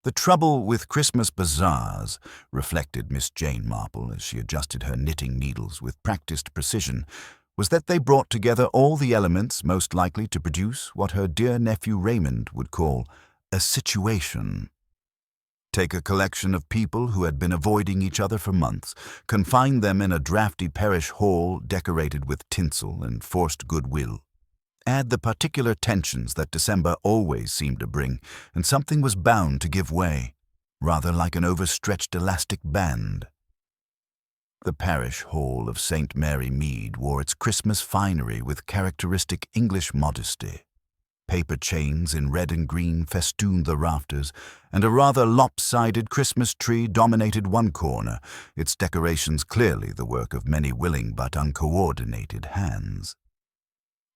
The trouble with Christmas bazaars, reflected Miss Jane Marple as she adjusted her knitting needles with practiced precision, was that they brought together all the elements most likely to produce what her dear nephew Raymond would call a situation. Take a collection of people who had been avoiding each other for months, confine them in a drafty parish hall decorated with tinsel and forced goodwill. Add the particular tensions that December always seemed to bring, and something was bound to give way, rather like an overstretched elastic band. The parish hall of St. Mary Mead wore its Christmas finery with characteristic English modesty. Paper chains in red and green festooned the rafters, and a rather lopsided Christmas tree dominated one corner, its decorations clearly the work of many willing but uncoordinated hands.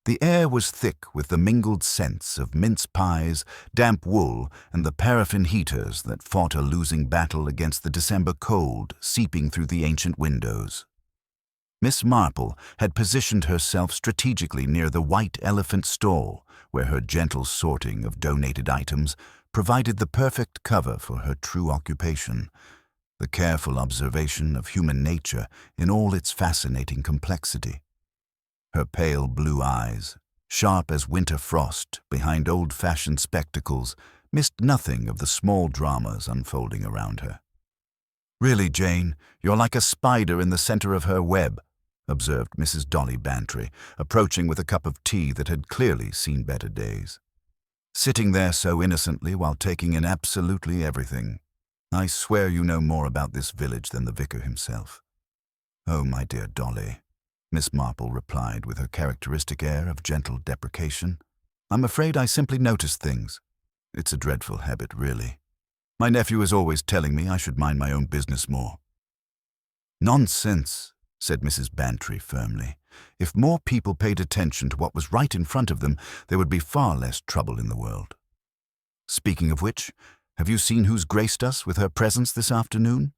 The air was thick with the mingled scents of mince pies, damp wool, and the paraffin heaters that fought a losing battle against the December cold seeping through the ancient windows. Miss Marple had positioned herself strategically near the white elephant stall, where her gentle sorting of donated items provided the perfect cover for her true occupation, the careful observation of human nature in all its fascinating complexity. Her pale blue eyes, sharp as winter frost behind old-fashioned spectacles, missed nothing of the small dramas unfolding around her. "Really, Jane, you're like a spider in the center of her web," observed Mrs. Dolly Bantry, approaching with a cup of tea that had clearly seen better days. "Sitting there so innocently while taking in absolutely everything. I swear you know more about this village than the vicar himself." "Oh, my dear Dolly," Miss Marple replied with her characteristic air of gentle deprecation, "I'm afraid I simply notice things. It's a dreadful habit, really. My nephew is always telling me I should mind my own business more." "Nonsense," said Mrs. Bantry firmly. "If more people paid attention to what was right in front of them, there would be far less trouble in the world. Speaking of which, have you seen who's graced us with her presence this afternoon?"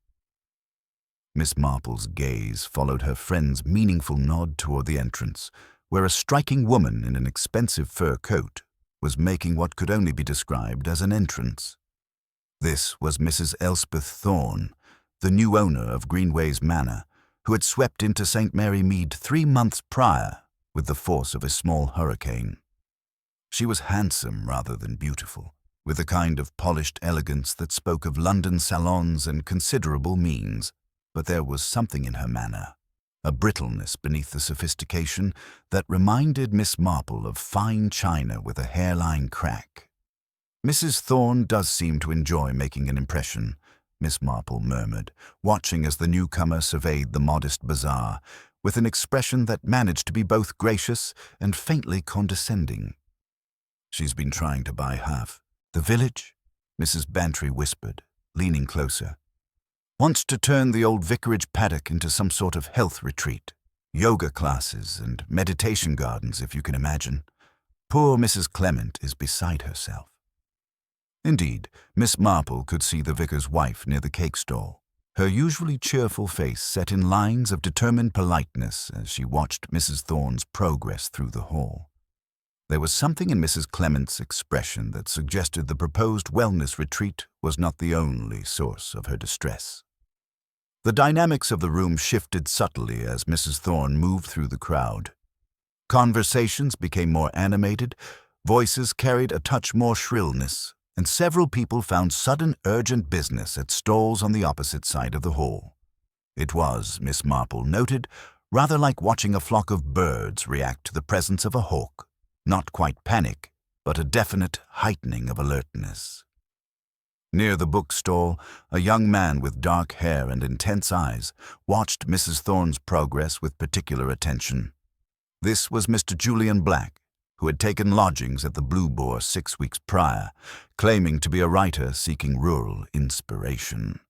Miss Marple's gaze followed her friend's meaningful nod toward the entrance, where a striking woman in an expensive fur coat was making what could only be described as an entrance. This was Mrs. Elspeth Thorne, the new owner of Greenways Manor, who had swept into St. Mary Mead 3 months prior with the force of a small hurricane. She was handsome rather than beautiful, with a kind of polished elegance that spoke of London salons and considerable means, but there was something in her manner, a brittleness beneath the sophistication that reminded Miss Marple of fine china with a hairline crack. "Mrs. Thorne does seem to enjoy making an impression," Miss Marple murmured, watching as the newcomer surveyed the modest bazaar, with an expression that managed to be both gracious and faintly condescending. "She's been trying to buy half. The village?" Mrs. Bantry whispered, leaning closer. "Wants to turn the old vicarage paddock into some sort of health retreat. Yoga classes and meditation gardens, if you can imagine. Poor Mrs. Clement is beside herself." Indeed, Miss Marple could see the vicar's wife near the cake stall, her usually cheerful face set in lines of determined politeness as she watched Mrs. Thorne's progress through the hall. There was something in Mrs. Clement's expression that suggested the proposed wellness retreat was not the only source of her distress. The dynamics of the room shifted subtly as Mrs. Thorne moved through the crowd. Conversations became more animated, voices carried a touch more shrillness, and several people found sudden urgent business at stalls on the opposite side of the hall. It was, Miss Marple noted, rather like watching a flock of birds react to the presence of a hawk. Not quite panic, but a definite heightening of alertness. Near the bookstall, a young man with dark hair and intense eyes watched Mrs. Thorne's progress with particular attention. This was Mr. Julian Black, who had taken lodgings at the Blue Boar 6 weeks prior, claiming to be a writer seeking rural inspiration.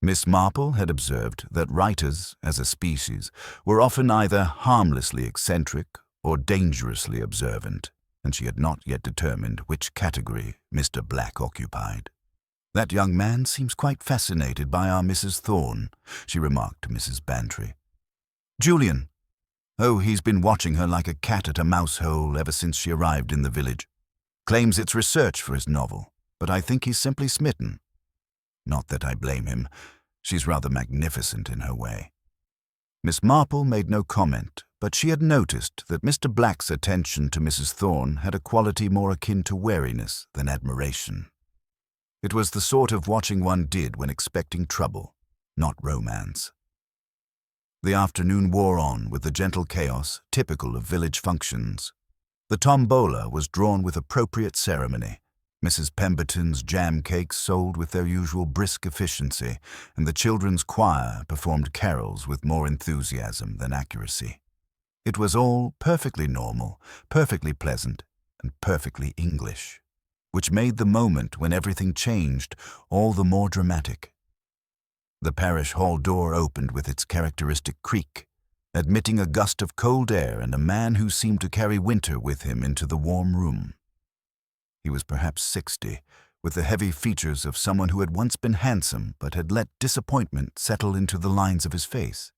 Miss Marple had observed that writers, as a species, were often either harmlessly eccentric or dangerously observant, and she had not yet determined which category Mr. Black occupied. "That young man seems quite fascinated by our Mrs. Thorne," she remarked to Mrs. Bantry. "Julian? Oh, he's been watching her like a cat at a mouse hole ever since she arrived in the village. Claims it's research for his novel, but I think he's simply smitten. Not that I blame him. She's rather magnificent in her way. Miss Marple made no comment, but she had noticed that Mr. Black's attention to Mrs. Thorne had a quality more akin to wariness than admiration. It was the sort of watching one did when expecting trouble, not romance. The afternoon wore on with the gentle chaos typical of village functions. The tombola was drawn with appropriate ceremony. Mrs. Pemberton's jam cakes sold with their usual brisk efficiency, and the children's choir performed carols with more enthusiasm than accuracy. It was all perfectly normal, perfectly pleasant, and perfectly English, which made the moment when everything changed all the more dramatic. The parish hall door opened with its characteristic creak, admitting a gust of cold air and a man who seemed to carry winter with him into the warm room. He was perhaps 60, with the heavy features of someone who had once been handsome but had let disappointment settle into the lines of his face.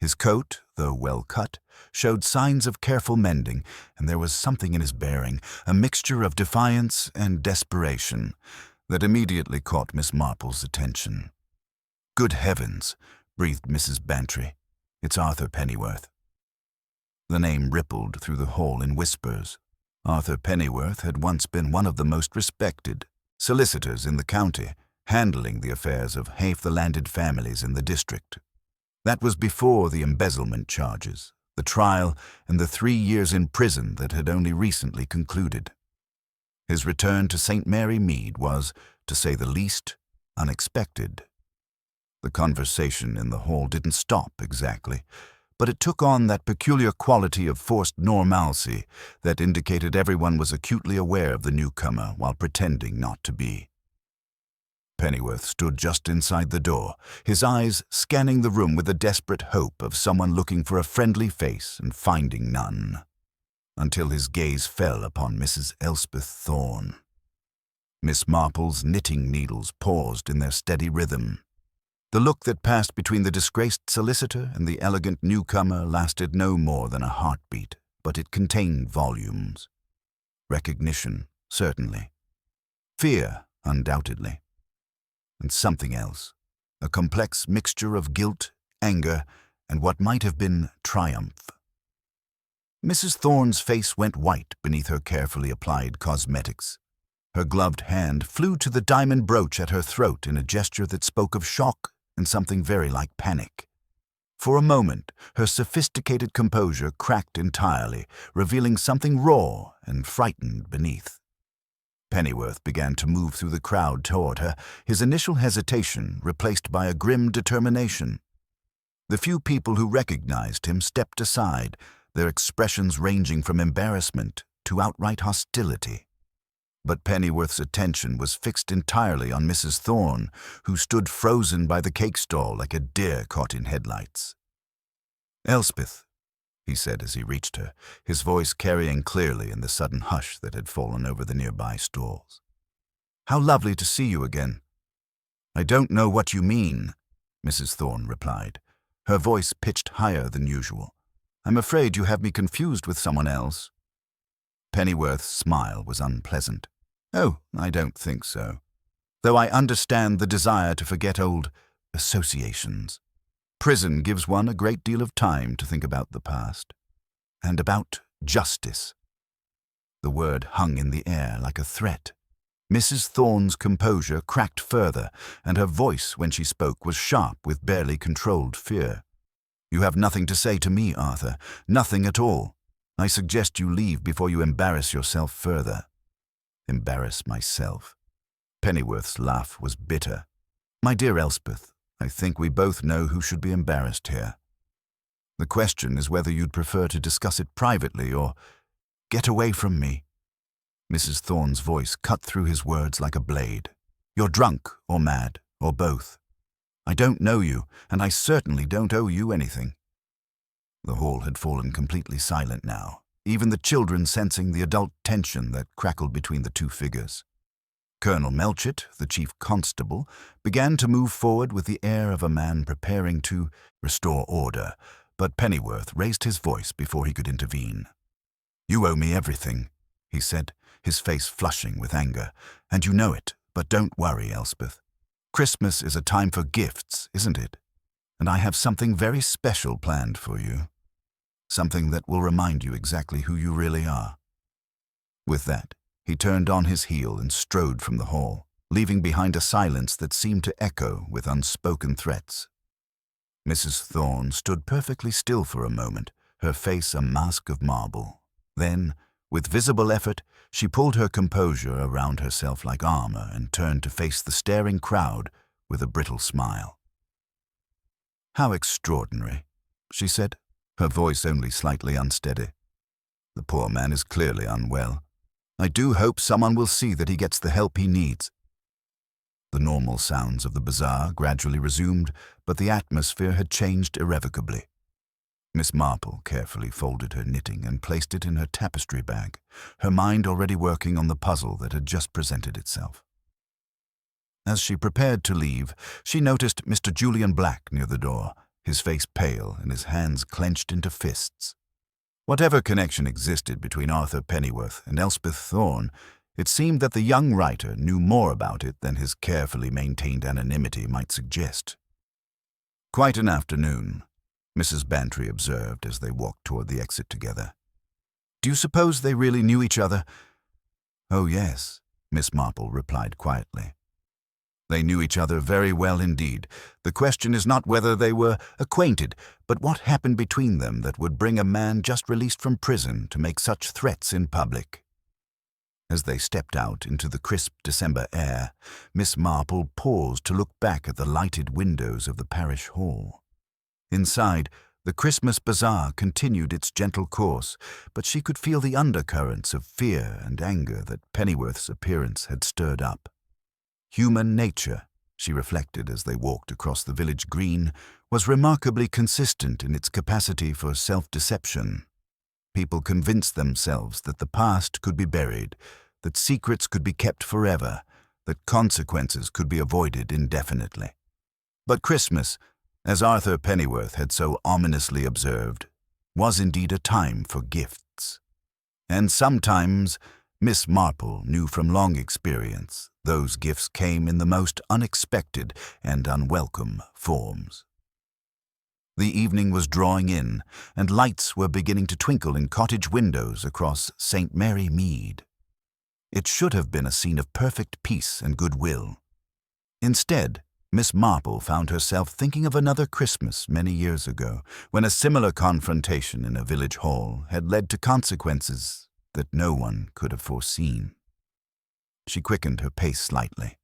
His coat, though well cut, showed signs of careful mending, and there was something in his bearing, a mixture of defiance and desperation, that immediately caught Miss Marple's attention. "Good heavens," breathed Mrs. Bantry. "It's Arthur Pennyworth." The name rippled through the hall in whispers. Arthur Pennyworth had once been one of the most respected solicitors in the county, handling the affairs of half the landed families in the district. That was before the embezzlement charges, the trial, and the 3 years in prison that had only recently concluded. His return to St. Mary Mead was, to say the least, unexpected. The conversation in the hall didn't stop exactly, but it took on that peculiar quality of forced normalcy that indicated everyone was acutely aware of the newcomer while pretending not to be. Pennyworth stood just inside the door, his eyes scanning the room with the desperate hope of someone looking for a friendly face and finding none, until his gaze fell upon Mrs. Elspeth Thorne. Miss Marple's knitting needles paused in their steady rhythm. The look that passed between the disgraced solicitor and the elegant newcomer lasted no more than a heartbeat, but it contained volumes. Recognition, certainly. Fear, undoubtedly. And something else, a complex mixture of guilt, anger, and what might have been triumph. Mrs. Thorne's face went white beneath her carefully applied cosmetics. Her gloved hand flew to the diamond brooch at her throat in a gesture that spoke of shock and something very like panic. For a moment, her sophisticated composure cracked entirely, revealing something raw and frightened beneath. Pennyworth began to move through the crowd toward her, his initial hesitation replaced by a grim determination. The few people who recognized him stepped aside, their expressions ranging from embarrassment to outright hostility. But Pennyworth's attention was fixed entirely on Mrs. Thorne, who stood frozen by the cake stall like a deer caught in headlights. "Elspeth," he said as he reached her, his voice carrying clearly in the sudden hush that had fallen over the nearby stalls. "How lovely to see you again." "I don't know what you mean," Mrs. Thorne replied, her voice pitched higher than usual. "I'm afraid you have me confused with someone else." Pennyworth's smile was unpleasant. "Oh, I don't think so. Though I understand the desire to forget old associations. Prison gives one a great deal of time to think about the past. And about justice." The word hung in the air like a threat. Mrs. Thorne's composure cracked further, and her voice when she spoke was sharp with barely controlled fear. "You have nothing to say to me, Arthur. Nothing at all. I suggest you leave before you embarrass yourself further." "Embarrass myself?" Pennyworth's laugh was bitter. "My dear Elspeth, I think we both know who should be embarrassed here. The question is whether you'd prefer to discuss it privately or get away from me." Mrs. Thorne's voice cut through his words like a blade. "You're drunk or mad or both. I don't know you, and I certainly don't owe you anything." The hall had fallen completely silent now, even the children sensing the adult tension that crackled between the two figures. Colonel Melchett, the chief constable, began to move forward with the air of a man preparing to restore order, but Pennyworth raised his voice before he could intervene. "You owe me everything," he said, his face flushing with anger, "and you know it, but don't worry, Elspeth. Christmas is a time for gifts, isn't it? And I have something very special planned for you. Something that will remind you exactly who you really are." With that, he turned on his heel and strode from the hall, leaving behind a silence that seemed to echo with unspoken threats. Mrs. Thorne stood perfectly still for a moment, her face a mask of marble. Then, with visible effort, she pulled her composure around herself like armor and turned to face the staring crowd with a brittle smile. "How extraordinary," she said, her voice only slightly unsteady. "The poor man is clearly unwell. I do hope someone will see that he gets the help he needs." The normal sounds of the bazaar gradually resumed, but the atmosphere had changed irrevocably. Miss Marple carefully folded her knitting and placed it in her tapestry bag, her mind already working on the puzzle that had just presented itself. As she prepared to leave, she noticed Mr. Julian Black near the door, his face pale and his hands clenched into fists. Whatever connection existed between Arthur Pennyworth and Elspeth Thorne, it seemed that the young writer knew more about it than his carefully maintained anonymity might suggest. "Quite an afternoon," Mrs. Bantry observed as they walked toward the exit together. "Do you suppose they really knew each other?" "Oh, yes," Miss Marple replied quietly. "They knew each other very well indeed. The question is not whether they were acquainted, but what happened between them that would bring a man just released from prison to make such threats in public." As they stepped out into the crisp December air, Miss Marple paused to look back at the lighted windows of the parish hall. Inside, the Christmas bazaar continued its gentle course, but she could feel the undercurrents of fear and anger that Pennyworth's appearance had stirred up. Human nature, she reflected as they walked across the village green, was remarkably consistent in its capacity for self-deception. People convinced themselves that the past could be buried, that secrets could be kept forever, that consequences could be avoided indefinitely. But Christmas, as Arthur Pennyworth had so ominously observed, was indeed a time for gifts. And sometimes, Miss Marple knew from long experience, those gifts came in the most unexpected and unwelcome forms. The evening was drawing in, and lights were beginning to twinkle in cottage windows across St. Mary Mead. It should have been a scene of perfect peace and goodwill. Instead, Miss Marple found herself thinking of another Christmas many years ago, when a similar confrontation in a village hall had led to consequences that no one could have foreseen. She quickened her pace slightly.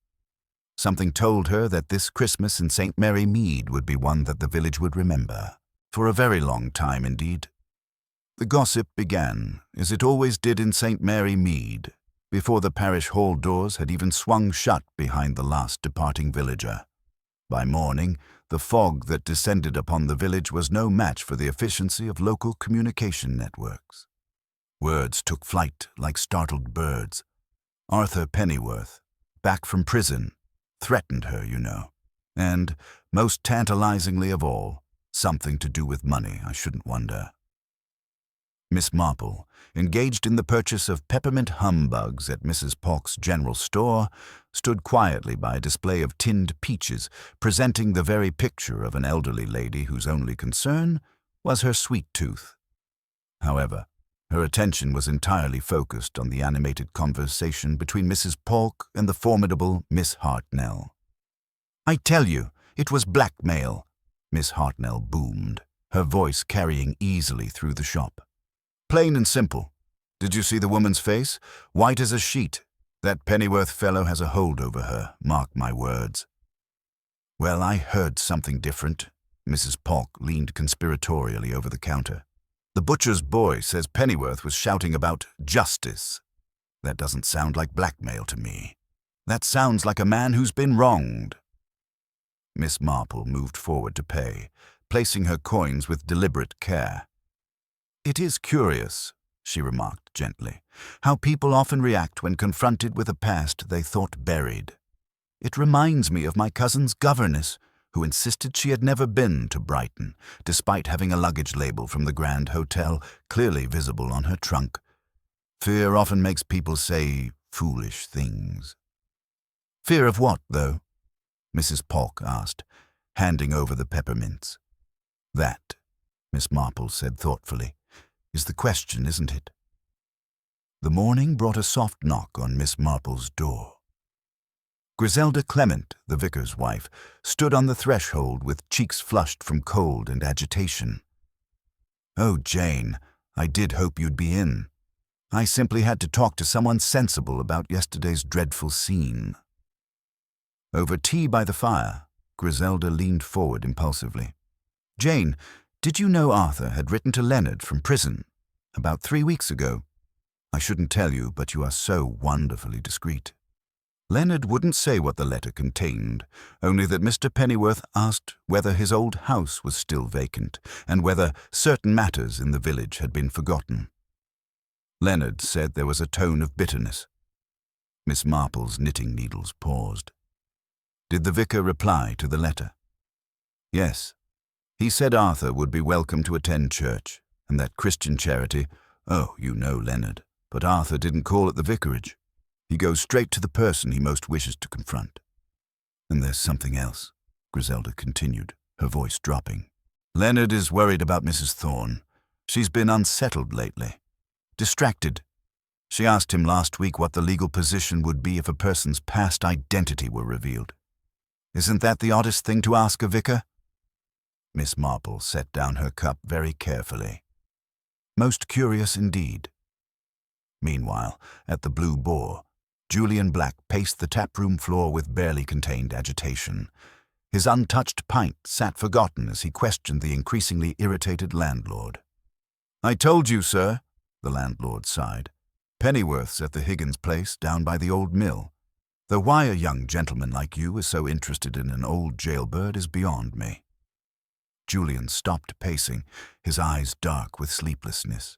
Something told her that this Christmas in St. Mary Mead would be one that the village would remember, for a very long time indeed. The gossip began, as it always did in St. Mary Mead, before the parish hall doors had even swung shut behind the last departing villager. By morning, the fog that descended upon the village was no match for the efficiency of local communication networks. Words took flight like startled birds. Arthur Pennyworth, back from prison, threatened her, you know. And, most tantalizingly of all, something to do with money, I shouldn't wonder. Miss Marple, engaged in the purchase of peppermint humbugs at Mrs. Polk's general store, stood quietly by a display of tinned peaches, presenting the very picture of an elderly lady whose only concern was her sweet tooth. However, her attention was entirely focused on the animated conversation between Mrs. Polk and the formidable Miss Hartnell. "I tell you, it was blackmail," Miss Hartnell boomed, her voice carrying easily through the shop. "Plain and simple. Did you see the woman's face? White as a sheet. That Pennyworth fellow has a hold over her, mark my words." "Well, I heard something different." Mrs. Polk leaned conspiratorially over the counter. "The butcher's boy says Pennyworth was shouting about justice. That doesn't sound like blackmail to me. That sounds like a man who's been wronged." Miss Marple moved forward to pay, placing her coins with deliberate care. "It is curious," she remarked gently, "how people often react when confronted with a past they thought buried. It reminds me of my cousin's governess, who insisted she had never been to Brighton, despite having a luggage label from the Grand Hotel clearly visible on her trunk. Fear often makes people say foolish things." "Fear of what, though?" Mrs. Polk asked, handing over the peppermints. That, Miss Marple said thoughtfully, is the question, isn't it? The morning brought a soft knock on Miss Marple's door. Griselda Clement, the vicar's wife, stood on the threshold with cheeks flushed from cold and agitation. "Oh, Jane, I did hope you'd be in. I simply had to talk to someone sensible about yesterday's dreadful scene." Over tea by the fire, Griselda leaned forward impulsively. "Jane, did you know Arthur had written to Leonard from prison about 3 weeks ago? I shouldn't tell you, but you are so wonderfully discreet." Leonard wouldn't say what the letter contained, only that Mr. Pennyworth asked whether his old house was still vacant and whether certain matters in the village had been forgotten. Leonard said there was a tone of bitterness. Miss Marple's knitting needles paused. Did the vicar reply to the letter? Yes. He said Arthur would be welcome to attend church, and that Christian charity, oh, you know Leonard, but Arthur didn't call at the vicarage. He goes straight to the person he most wishes to confront. And there's something else, Griselda continued, her voice dropping. Leonard is worried about Mrs. Thorne. She's been unsettled lately. Distracted. She asked him last week what the legal position would be if a person's past identity were revealed. Isn't that the oddest thing to ask a vicar? Miss Marple set down her cup very carefully. Most curious indeed. Meanwhile, at the Blue Boar, Julian Black paced the taproom floor with barely contained agitation. His untouched pint sat forgotten as he questioned the increasingly irritated landlord. "I told you, sir," the landlord sighed. "Pennyworth's at the Higgins place down by the old mill. Though why a young gentleman like you is so interested in an old jailbird is beyond me." Julian stopped pacing, his eyes dark with sleeplessness.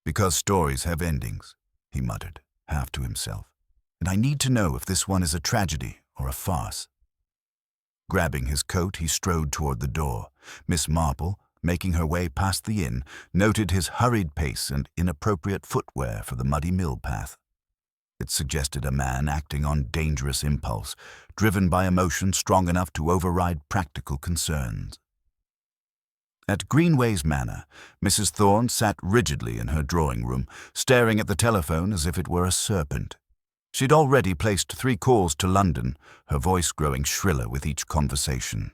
"Because stories have endings," he muttered, half to himself. "And I need to know if this one is a tragedy or a farce." Grabbing his coat, he strode toward the door. Miss Marple, making her way past the inn, noted his hurried pace and inappropriate footwear for the muddy mill path. It suggested a man acting on dangerous impulse, driven by emotion strong enough to override practical concerns. At Greenways Manor, Mrs. Thorne sat rigidly in her drawing room, staring at the telephone as if it were a serpent. She'd already placed 3 calls to London, her voice growing shriller with each conversation.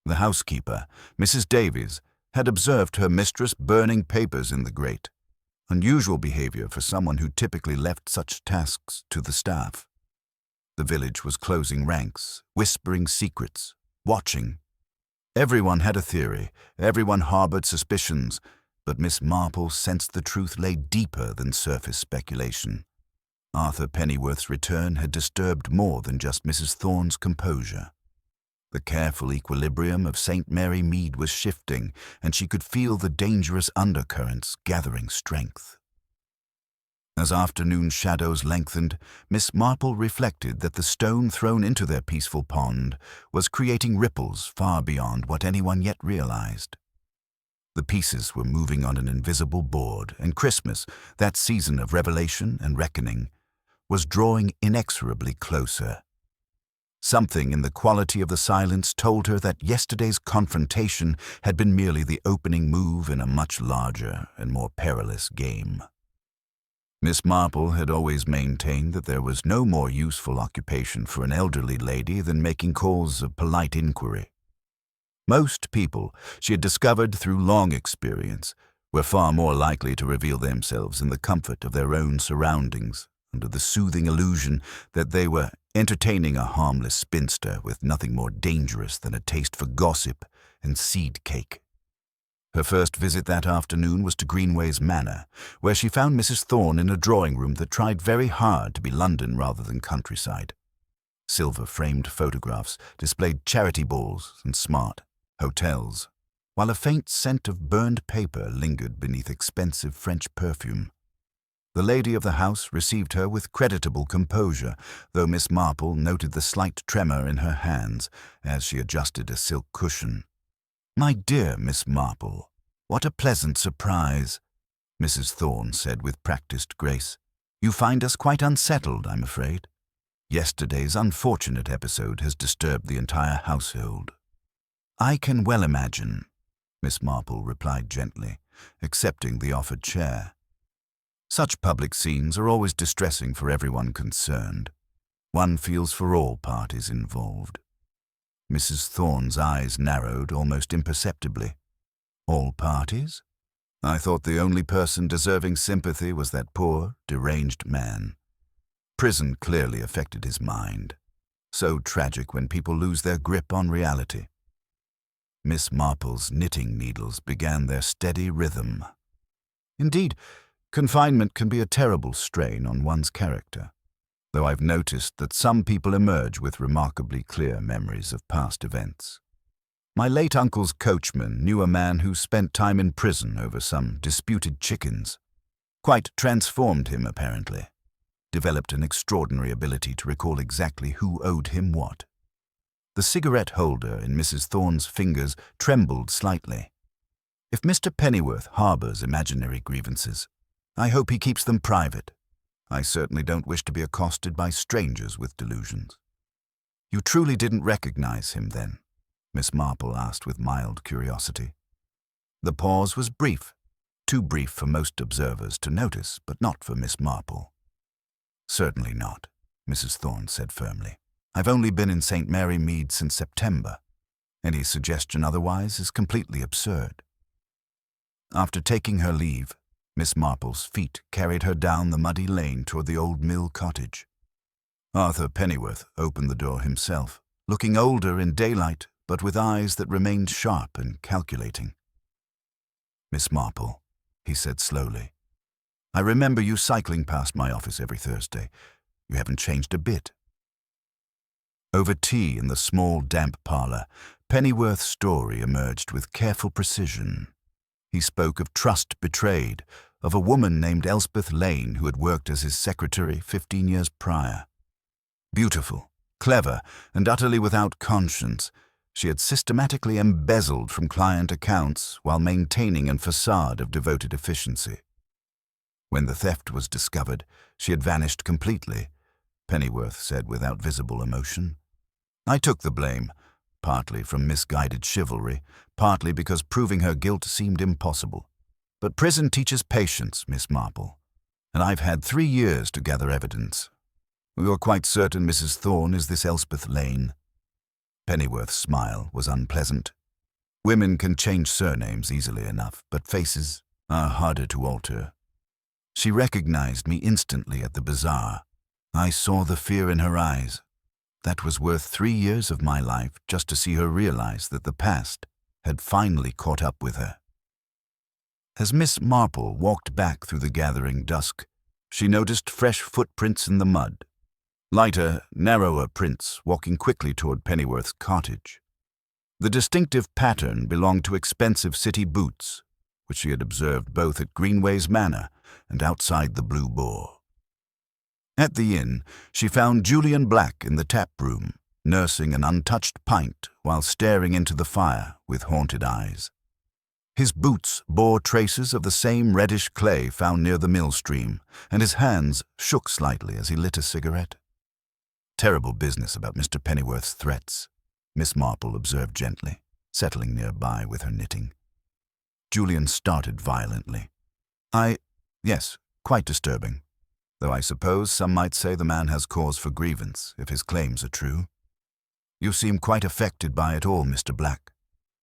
The housekeeper, Mrs. Davies, had observed her mistress burning papers in the grate, unusual behavior for someone who typically left such tasks to the staff. The village was closing ranks, whispering secrets, watching. Everyone had a theory, everyone harbored suspicions, but Miss Marple sensed the truth lay deeper than surface speculation. Arthur Pennyworth's return had disturbed more than just Mrs. Thorne's composure. The careful equilibrium of St. Mary Mead was shifting, and she could feel the dangerous undercurrents gathering strength. As afternoon shadows lengthened, Miss Marple reflected that the stone thrown into their peaceful pond was creating ripples far beyond what anyone yet realized. The pieces were moving on an invisible board, and Christmas, that season of revelation and reckoning, was drawing inexorably closer. Something in the quality of the silence told her that yesterday's confrontation had been merely the opening move in a much larger and more perilous game. Miss Marple had always maintained that there was no more useful occupation for an elderly lady than making calls of polite inquiry. Most people, she had discovered through long experience, were far more likely to reveal themselves in the comfort of their own surroundings, under the soothing illusion that they were entertaining a harmless spinster with nothing more dangerous than a taste for gossip and seed cake. Her first visit that afternoon was to Greenways Manor, where she found Mrs. Thorne in a drawing-room that tried very hard to be London rather than countryside. Silver-framed photographs displayed charity balls and smart hotels, while a faint scent of burned paper lingered beneath expensive French perfume. The lady of the house received her with creditable composure, though Miss Marple noted the slight tremor in her hands as she adjusted a silk cushion. "My dear Miss Marple, what a pleasant surprise," Mrs. Thorne said with practiced grace. "You find us quite unsettled, I'm afraid." Yesterday's unfortunate episode has disturbed the entire household. I can well imagine, Miss Marple replied gently, accepting the offered chair. Such public scenes are always distressing for everyone concerned. One feels for all parties involved. Mrs. Thorne's eyes narrowed almost imperceptibly. All parties? I thought the only person deserving sympathy was that poor, deranged man. Prison clearly affected his mind. So tragic when people lose their grip on reality. Miss Marple's knitting needles began their steady rhythm. Indeed, confinement can be a terrible strain on one's character, though I've noticed that some people emerge with remarkably clear memories of past events. My late uncle's coachman knew a man who spent time in prison over some disputed chickens. Quite transformed him, apparently. Developed an extraordinary ability to recall exactly who owed him what. The cigarette holder in Mrs. Thorne's fingers trembled slightly. If Mr. Pennyworth harbors imaginary grievances, I hope he keeps them private. I certainly don't wish to be accosted by strangers with delusions. You truly didn't recognize him, then? Miss Marple asked with mild curiosity. The pause was brief, too brief for most observers to notice, but not for Miss Marple. Certainly not, Mrs. Thorne said firmly. I've only been in St. Mary Mead since September. Any suggestion otherwise is completely absurd. After taking her leave, Miss Marple's feet carried her down the muddy lane toward the old mill cottage. Arthur Pennyworth opened the door himself, looking older in daylight, but with eyes that remained sharp and calculating. Miss Marple, he said slowly, I remember you cycling past my office every Thursday. You haven't changed a bit. Over tea in the small, damp parlor, Pennyworth's story emerged with careful precision. He spoke of trust betrayed, of a woman named Elspeth Lane who had worked as his secretary 15 years prior. Beautiful, clever, and utterly without conscience, she had systematically embezzled from client accounts while maintaining a facade of devoted efficiency. When the theft was discovered, she had vanished completely, Pennyworth said without visible emotion. I took the blame, partly from misguided chivalry, partly because proving her guilt seemed impossible. But prison teaches patience, Miss Marple, and I've had 3 years to gather evidence. You're quite certain Mrs. Thorne is this Elspeth Lane? Pennyworth's smile was unpleasant. Women can change surnames easily enough, but faces are harder to alter. She recognized me instantly at the bazaar. I saw the fear in her eyes. That was worth 3 years of my life just to see her realize that the past had finally caught up with her. As Miss Marple walked back through the gathering dusk, she noticed fresh footprints in the mud. Lighter, narrower prints walking quickly toward Pennyworth's cottage. The distinctive pattern belonged to expensive city boots, which she had observed both at Greenway's Manor and outside the Blue Boar. At the inn, she found Julian Black in the tap room, nursing an untouched pint while staring into the fire with haunted eyes. His boots bore traces of the same reddish clay found near the mill stream, and his hands shook slightly as he lit a cigarette. Terrible business about Mr. Pennyworth's threats, Miss Marple observed gently, settling nearby with her knitting. Julian started violently. Yes, quite disturbing. Though I suppose some might say the man has cause for grievance, if his claims are true. You seem quite affected by it all, Mr. Black,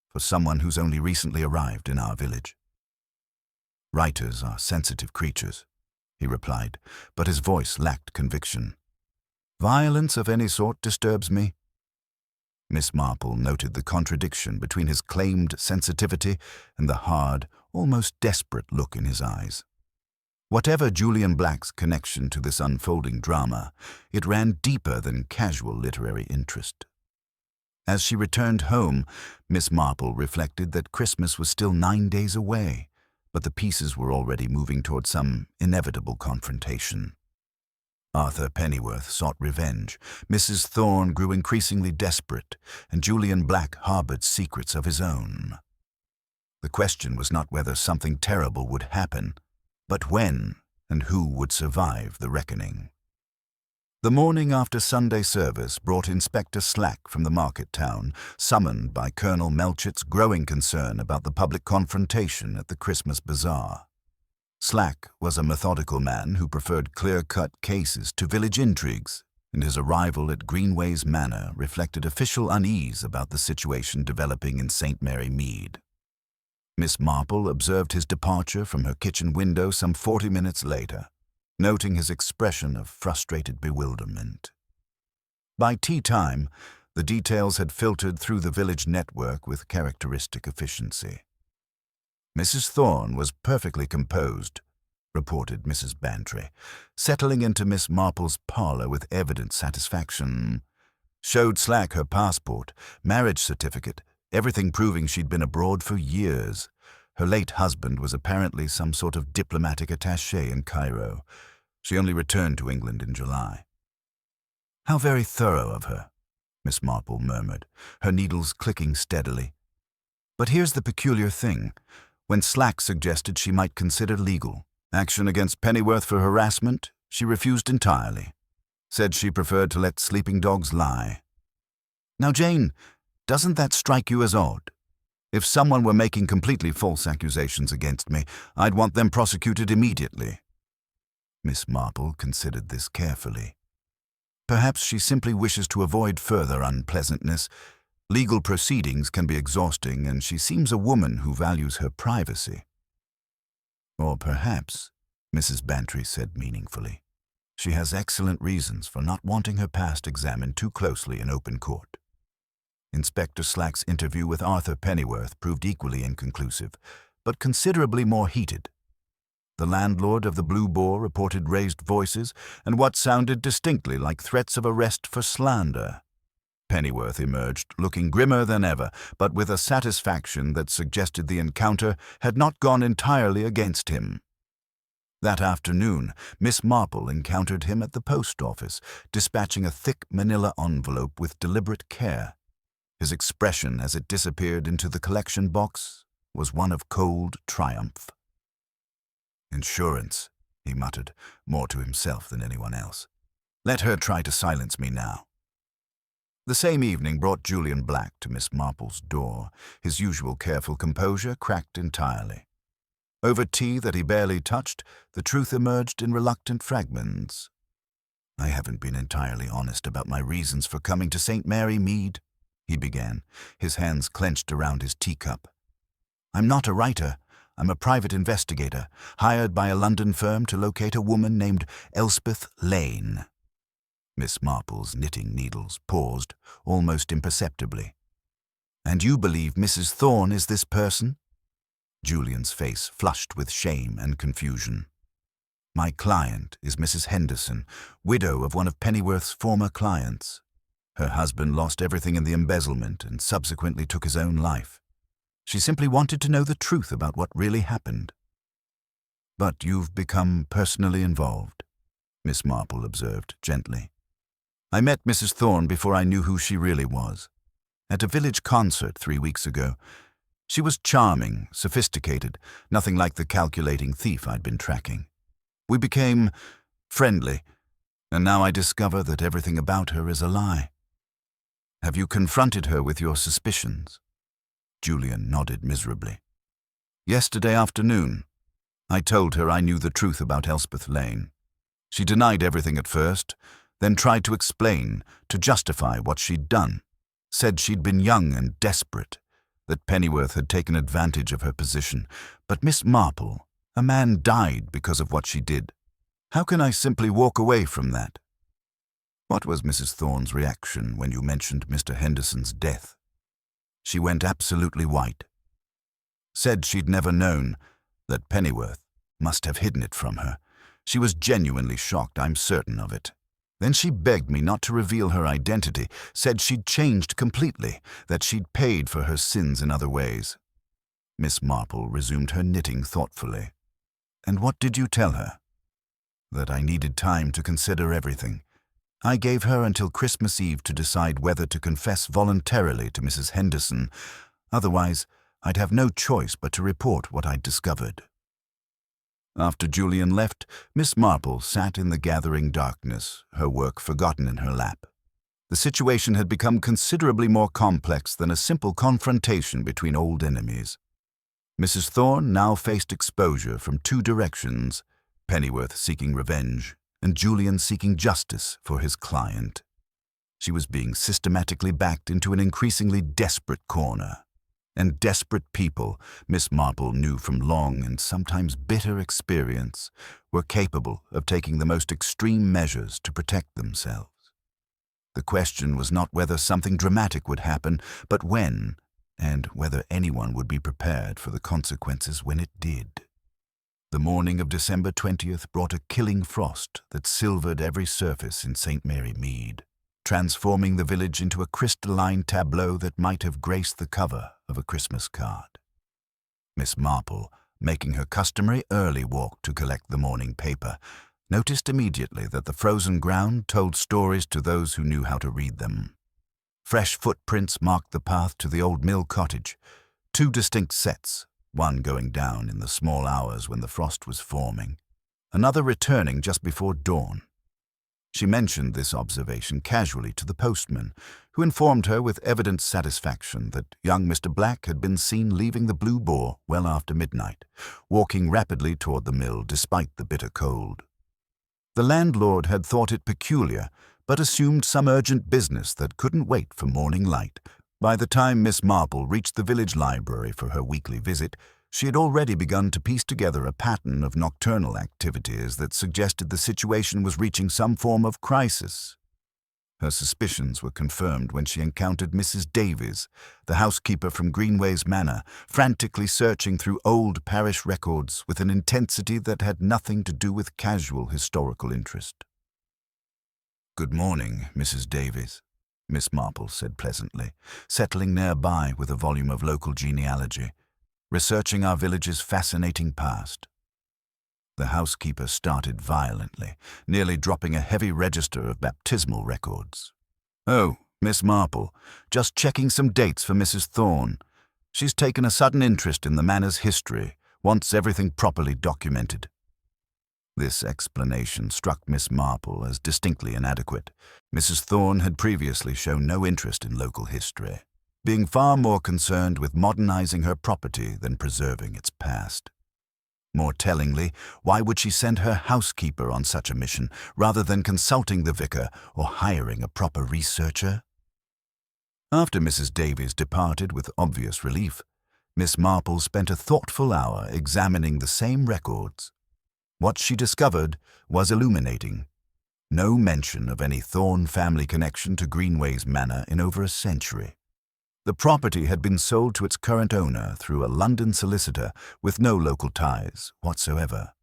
for someone who's only recently arrived in our village. Writers are sensitive creatures, he replied, but his voice lacked conviction. Violence of any sort disturbs me. Miss Marple noted the contradiction between his claimed sensitivity and the hard, almost desperate look in his eyes. Whatever Julian Black's connection to this unfolding drama, it ran deeper than casual literary interest. As she returned home, Miss Marple reflected that Christmas was still 9 days away, but the pieces were already moving toward some inevitable confrontation. Arthur Pennyworth sought revenge, Mrs. Thorne grew increasingly desperate, and Julian Black harbored secrets of his own. The question was not whether something terrible would happen, but when and who would survive the reckoning. The morning after Sunday service brought Inspector Slack from the market town, summoned by Colonel Melchett's growing concern about the public confrontation at the Christmas bazaar. Slack was a methodical man who preferred clear-cut cases to village intrigues, and his arrival at Greenways Manor reflected official unease about the situation developing in St. Mary Mead. Miss Marple observed his departure from her kitchen window some 40 minutes later, noting his expression of frustrated bewilderment. By tea-time, the details had filtered through the village network with characteristic efficiency. Mrs. Thorne was perfectly composed, reported Mrs. Bantry, settling into Miss Marple's parlor with evident satisfaction. Showed Slack her passport, marriage certificate, everything proving she'd been abroad for years. Her late husband was apparently some sort of diplomatic attaché in Cairo. She only returned to England in July. "How very thorough of her," Miss Marple murmured, her needles clicking steadily. "But here's the peculiar thing. When Slack suggested she might consider legal action against Pennyworth for harassment, she refused entirely. Said she preferred to let sleeping dogs lie. Now, Jane, doesn't that strike you as odd? If someone were making completely false accusations against me, I'd want them prosecuted immediately." Miss Marple considered this carefully. Perhaps she simply wishes to avoid further unpleasantness. Legal proceedings can be exhausting, and she seems a woman who values her privacy. Or perhaps, Mrs. Bantry said meaningfully, she has excellent reasons for not wanting her past examined too closely in open court. Inspector Slack's interview with Arthur Pennyworth proved equally inconclusive, but considerably more heated. The landlord of the Blue Boar reported raised voices and what sounded distinctly like threats of arrest for slander. Pennyworth emerged, looking grimmer than ever, but with a satisfaction that suggested the encounter had not gone entirely against him. That afternoon, Miss Marple encountered him at the post office, dispatching a thick manila envelope with deliberate care. His expression as it disappeared into the collection box was one of cold triumph. "Insurance," he muttered, more to himself than anyone else. "Let her try to silence me now." The same evening brought Julian Black to Miss Marple's door, his usual careful composure cracked entirely. Over tea that he barely touched, the truth emerged in reluctant fragments. "I haven't been entirely honest about my reasons for coming to St. Mary Mead," he began, his hands clenched around his teacup. "I'm not a writer. I'm a private investigator, hired by a London firm to locate a woman named Elspeth Lane." Miss Marple's knitting needles paused, almost imperceptibly. "And you believe Mrs. Thorne is this person?" Julian's face flushed with shame and confusion. "My client is Mrs. Henderson, widow of one of Pennyworth's former clients. Her husband lost everything in the embezzlement and subsequently took his own life. She simply wanted to know the truth about what really happened." "But you've become personally involved," Miss Marple observed gently. "I met Mrs. Thorne before I knew who she really was. At a village concert 3 weeks ago. She was charming, sophisticated, nothing like the calculating thief I'd been tracking. We became friendly, and now I discover that everything about her is a lie." "Have you confronted her with your suspicions?" Julian nodded miserably. "Yesterday afternoon, I told her I knew the truth about Elspeth Lane. She denied everything at first, then tried to explain, to justify what she'd done. Said she'd been young and desperate, that Pennyworth had taken advantage of her position. But Miss Marple, a man died because of what she did. How can I simply walk away from that?" "What was Mrs. Thorne's reaction when you mentioned Mr. Henderson's death?" "She went absolutely white. Said she'd never known, that Pennyworth must have hidden it from her. She was genuinely shocked, I'm certain of it. Then she begged me not to reveal her identity, said she'd changed completely, that she'd paid for her sins in other ways." Miss Marple resumed her knitting thoughtfully. "And what did you tell her?" "That I needed time to consider everything. I gave her until Christmas Eve to decide whether to confess voluntarily to Mrs. Henderson. Otherwise, I'd have no choice but to report what I'd discovered." After Julian left, Miss Marple sat in the gathering darkness, her work forgotten in her lap. The situation had become considerably more complex than a simple confrontation between old enemies. Mrs. Thorne now faced exposure from two directions, Pennyworth seeking revenge and Julian seeking justice for his client. She was being systematically backed into an increasingly desperate corner. And desperate people, Miss Marple knew from long and sometimes bitter experience, were capable of taking the most extreme measures to protect themselves. The question was not whether something dramatic would happen, but when, and whether anyone would be prepared for the consequences when it did. The morning of December 20th brought a killing frost that silvered every surface in St. Mary Mead, transforming the village into a crystalline tableau that might have graced the cover of a Christmas card. Miss Marple, making her customary early walk to collect the morning paper, noticed immediately that the frozen ground told stories to those who knew how to read them. Fresh footprints marked the path to the old mill cottage, two distinct sets, one going down in the small hours when the frost was forming, another returning just before dawn. She mentioned this observation casually to the postman, who informed her with evident satisfaction that young Mr. Black had been seen leaving the Blue Boar well after midnight, walking rapidly toward the mill despite the bitter cold. The landlord had thought it peculiar, but assumed some urgent business that couldn't wait for morning light. By the time Miss Marple reached the village library for her weekly visit, she had already begun to piece together a pattern of nocturnal activities that suggested the situation was reaching some form of crisis. Her suspicions were confirmed when she encountered Mrs. Davies, the housekeeper from Greenways Manor, frantically searching through old parish records with an intensity that had nothing to do with casual historical interest. "Good morning, Mrs. Davies," Miss Marple said pleasantly, settling nearby with a volume of local genealogy, researching our village's fascinating past. The housekeeper started violently, nearly dropping a heavy register of baptismal records. "Oh, Miss Marple, just checking some dates for Mrs. Thorne. She's taken a sudden interest in the manor's history, wants everything properly documented." This explanation struck Miss Marple as distinctly inadequate. Mrs. Thorne had previously shown no interest in local history, being far more concerned with modernizing her property than preserving its past. More tellingly, why would she send her housekeeper on such a mission rather than consulting the vicar or hiring a proper researcher? After Mrs. Davies departed with obvious relief, Miss Marple spent a thoughtful hour examining the same records. What she discovered was illuminating. No mention of any Thorne family connection to Greenways Manor in over a century. The property had been sold to its current owner through a London solicitor with no local ties whatsoever.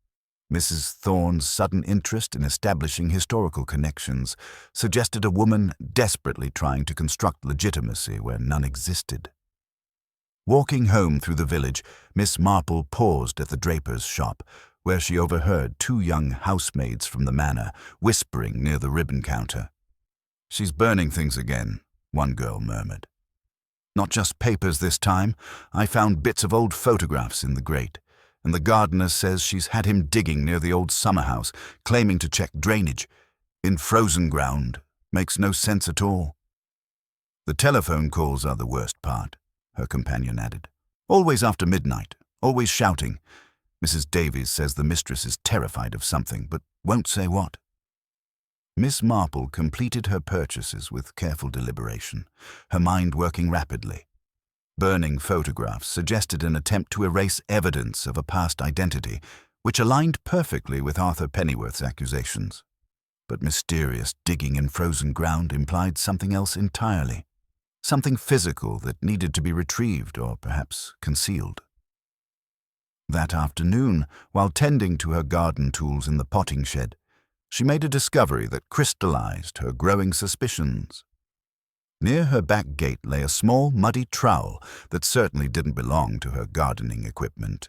Mrs. Thorne's sudden interest in establishing historical connections suggested a woman desperately trying to construct legitimacy where none existed. Walking home through the village, Miss Marple paused at the draper's shop, where she overheard two young housemaids from the manor whispering near the ribbon counter. "She's burning things again," one girl murmured. "Not just papers this time. I found bits of old photographs in the grate, and the gardener says she's had him digging near the old summer house, claiming to check drainage. In frozen ground. Makes no sense at all." "The telephone calls are the worst part," her companion added. "Always after midnight, always shouting. Mrs. Davies says the mistress is terrified of something, but won't say what." Miss Marple completed her purchases with careful deliberation, her mind working rapidly. Burning photographs suggested an attempt to erase evidence of a past identity, which aligned perfectly with Arthur Pennyworth's accusations. But mysterious digging in frozen ground implied something else entirely, something physical that needed to be retrieved or perhaps concealed. That afternoon, while tending to her garden tools in the potting shed, she made a discovery that crystallized her growing suspicions. Near her back gate lay a small, muddy trowel that certainly didn't belong to her gardening equipment.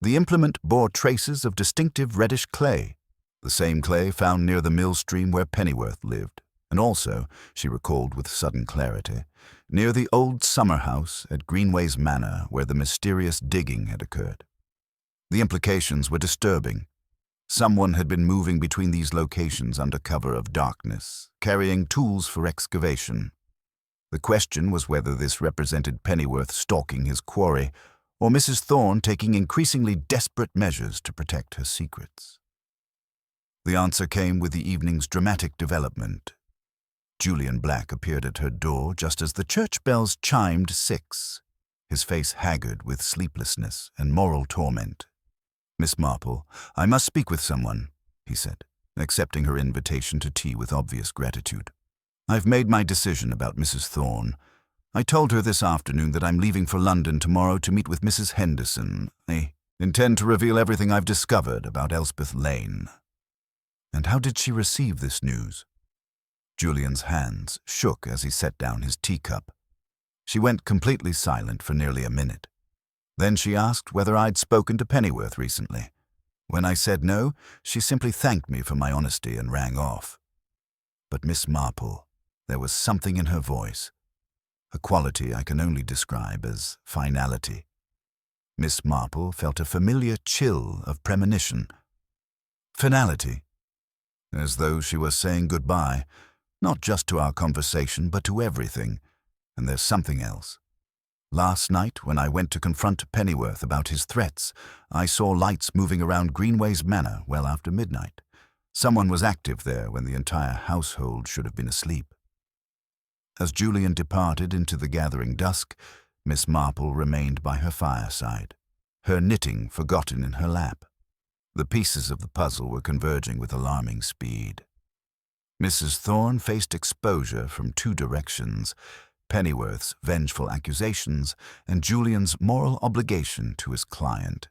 The implement bore traces of distinctive reddish clay, the same clay found near the mill stream where Pennyworth lived, and also, she recalled with sudden clarity, near the old summer house at Greenways Manor where the mysterious digging had occurred. The implications were disturbing. Someone had been moving between these locations under cover of darkness, carrying tools for excavation. The question was whether this represented Pennyworth stalking his quarry, or Mrs. Thorne taking increasingly desperate measures to protect her secrets. The answer came with the evening's dramatic development. Julian Black appeared at her door just as the church bells chimed 6, his face haggard with sleeplessness and moral torment. "Miss Marple, I must speak with someone," he said, accepting her invitation to tea with obvious gratitude. "I've made my decision about Mrs. Thorne. I told her this afternoon that I'm leaving for London tomorrow to meet with Mrs. Henderson. I intend to reveal everything I've discovered about Elspeth Lane." "And how did she receive this news?" Julian's hands shook as he set down his teacup. She went completely silent for nearly a minute. Then she asked whether I'd spoken to Pennyworth recently. When I said no, she simply thanked me for my honesty and rang off. But Miss Marple, there was something in her voice, a quality I can only describe as finality. Miss Marple felt a familiar chill of premonition. Finality, as though she were saying goodbye, not just to our conversation, but to everything. And there's something else. Last night, when I went to confront Pennyworth about his threats, I saw lights moving around Greenways Manor well after midnight. Someone was active there when the entire household should have been asleep. As Julian departed into the gathering dusk, Miss Marple remained by her fireside, her knitting forgotten in her lap. The pieces of the puzzle were converging with alarming speed. Mrs. Thorne faced exposure from 2 directions: Pennyworth's vengeful accusations and Julian's moral obligation to his client.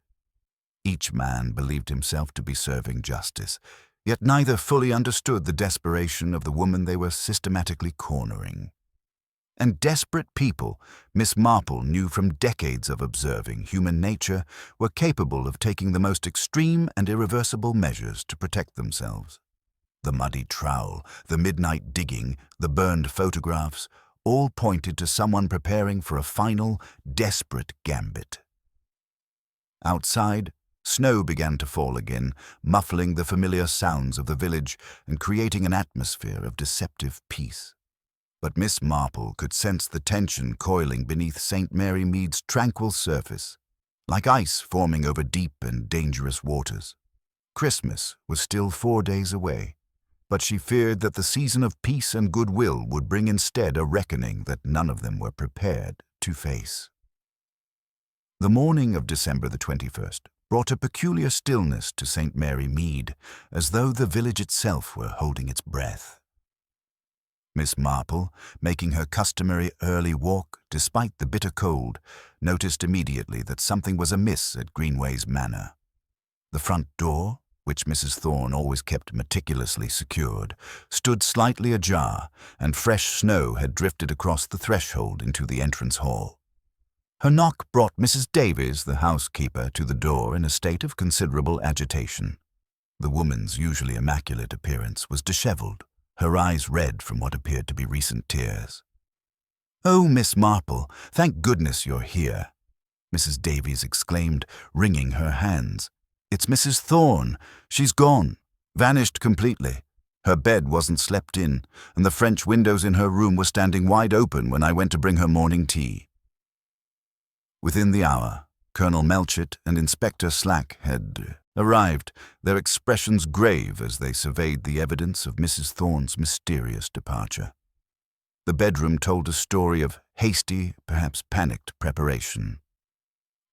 Each man believed himself to be serving justice, yet neither fully understood the desperation of the woman they were systematically cornering. And desperate people, Miss Marple knew from decades of observing human nature, were capable of taking the most extreme and irreversible measures to protect themselves. The muddy trowel, the midnight digging, the burned photographs, all pointed to someone preparing for a final, desperate gambit. Outside, snow began to fall again, muffling the familiar sounds of the village and creating an atmosphere of deceptive peace. But Miss Marple could sense the tension coiling beneath St. Mary Mead's tranquil surface, like ice forming over deep and dangerous waters. Christmas was still 4 days away, but she feared that the season of peace and goodwill would bring instead a reckoning that none of them were prepared to face. The morning of December the 21st brought a peculiar stillness to St. Mary Mead, as though the village itself were holding its breath. Miss Marple, making her customary early walk despite the bitter cold, noticed immediately that something was amiss at Greenways Manor. The front door, which Mrs. Thorne always kept meticulously secured, stood slightly ajar, and fresh snow had drifted across the threshold into the entrance hall. Her knock brought Mrs. Davies, the housekeeper, to the door in a state of considerable agitation. The woman's usually immaculate appearance was dishevelled, her eyes red from what appeared to be recent tears. "Oh, Miss Marple, thank goodness you're here," Mrs. Davies exclaimed, wringing her hands. "It's Mrs. Thorne. She's gone, vanished completely. Her bed wasn't slept in, and the French windows in her room were standing wide open when I went to bring her morning tea." Within the hour, Colonel Melchett and Inspector Slack had arrived, their expressions grave as they surveyed the evidence of Mrs. Thorne's mysterious departure. The bedroom told a story of hasty, perhaps panicked preparation.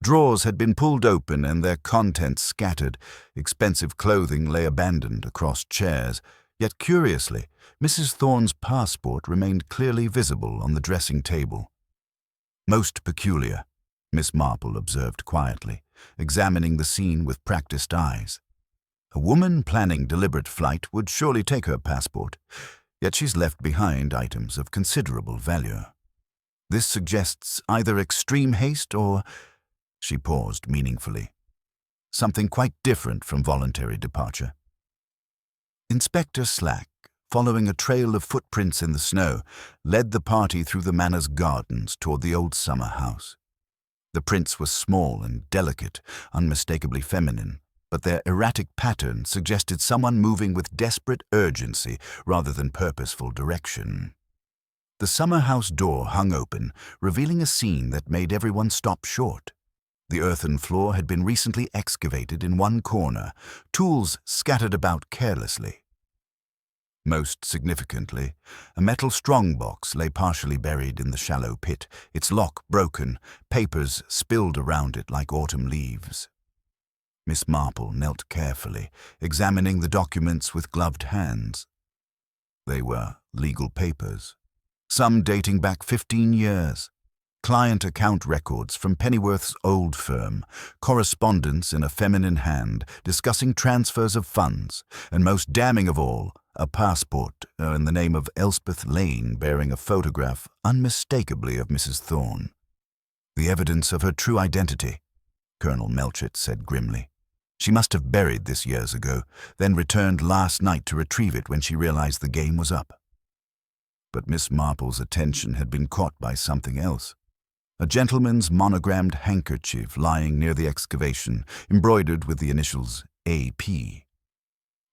Drawers had been pulled open and their contents scattered. Expensive clothing lay abandoned across chairs, yet curiously, Mrs. Thorne's passport remained clearly visible on the dressing table. "Most peculiar," Miss Marple observed quietly, examining the scene with practiced eyes. "A woman planning deliberate flight would surely take her passport, yet she's left behind items of considerable value. This suggests either extreme haste or—" She paused meaningfully. "Something quite different from voluntary departure." Inspector Slack, following a trail of footprints in the snow, led the party through the manor's gardens toward the old summer house. The prints were small and delicate, unmistakably feminine, but their erratic pattern suggested someone moving with desperate urgency rather than purposeful direction. The summer house door hung open, revealing a scene that made everyone stop short. The earthen floor had been recently excavated in one corner, tools scattered about carelessly. Most significantly, a metal strongbox lay partially buried in the shallow pit, its lock broken, papers spilled around it like autumn leaves. Miss Marple knelt carefully, examining the documents with gloved hands. They were legal papers, some dating back 15 years. Client account records from Pennyworth's old firm, correspondence in a feminine hand discussing transfers of funds, and most damning of all, a passport in the name of Elspeth Lane bearing a photograph unmistakably of Mrs. Thorne. The evidence of her true identity, Colonel Melchett said grimly. She must have buried this years ago, then returned last night to retrieve it when she realized the game was up. But Miss Marple's attention had been caught by something else. A gentleman's monogrammed handkerchief lying near the excavation, embroidered with the initials A.P.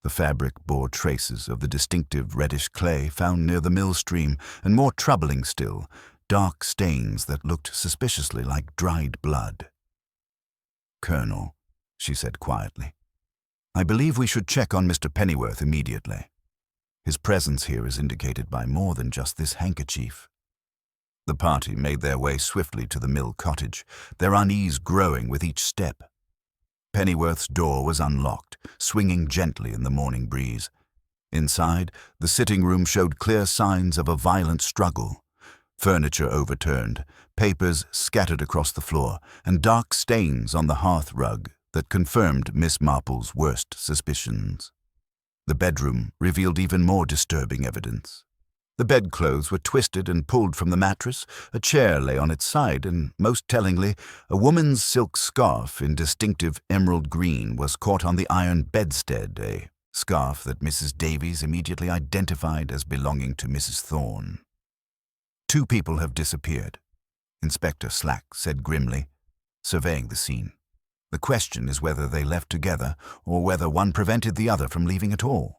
The fabric bore traces of the distinctive reddish clay found near the mill stream, and more troubling still, dark stains that looked suspiciously like dried blood. "Colonel," she said quietly, "I believe we should check on Mr. Pennyworth immediately. His presence here is indicated by more than just this handkerchief." The party made their way swiftly to the mill cottage, their unease growing with each step. Pennyworth's door was unlocked, swinging gently in the morning breeze. Inside, the sitting room showed clear signs of a violent struggle. Furniture overturned, papers scattered across the floor, and dark stains on the hearth rug that confirmed Miss Marple's worst suspicions. The bedroom revealed even more disturbing evidence. The bedclothes were twisted and pulled from the mattress, a chair lay on its side, and, most tellingly, a woman's silk scarf in distinctive emerald green was caught on the iron bedstead, a scarf that Mrs. Davies immediately identified as belonging to Mrs. Thorne. "Two people have disappeared," Inspector Slack said grimly, surveying the scene. "The question is whether they left together or whether one prevented the other from leaving at all."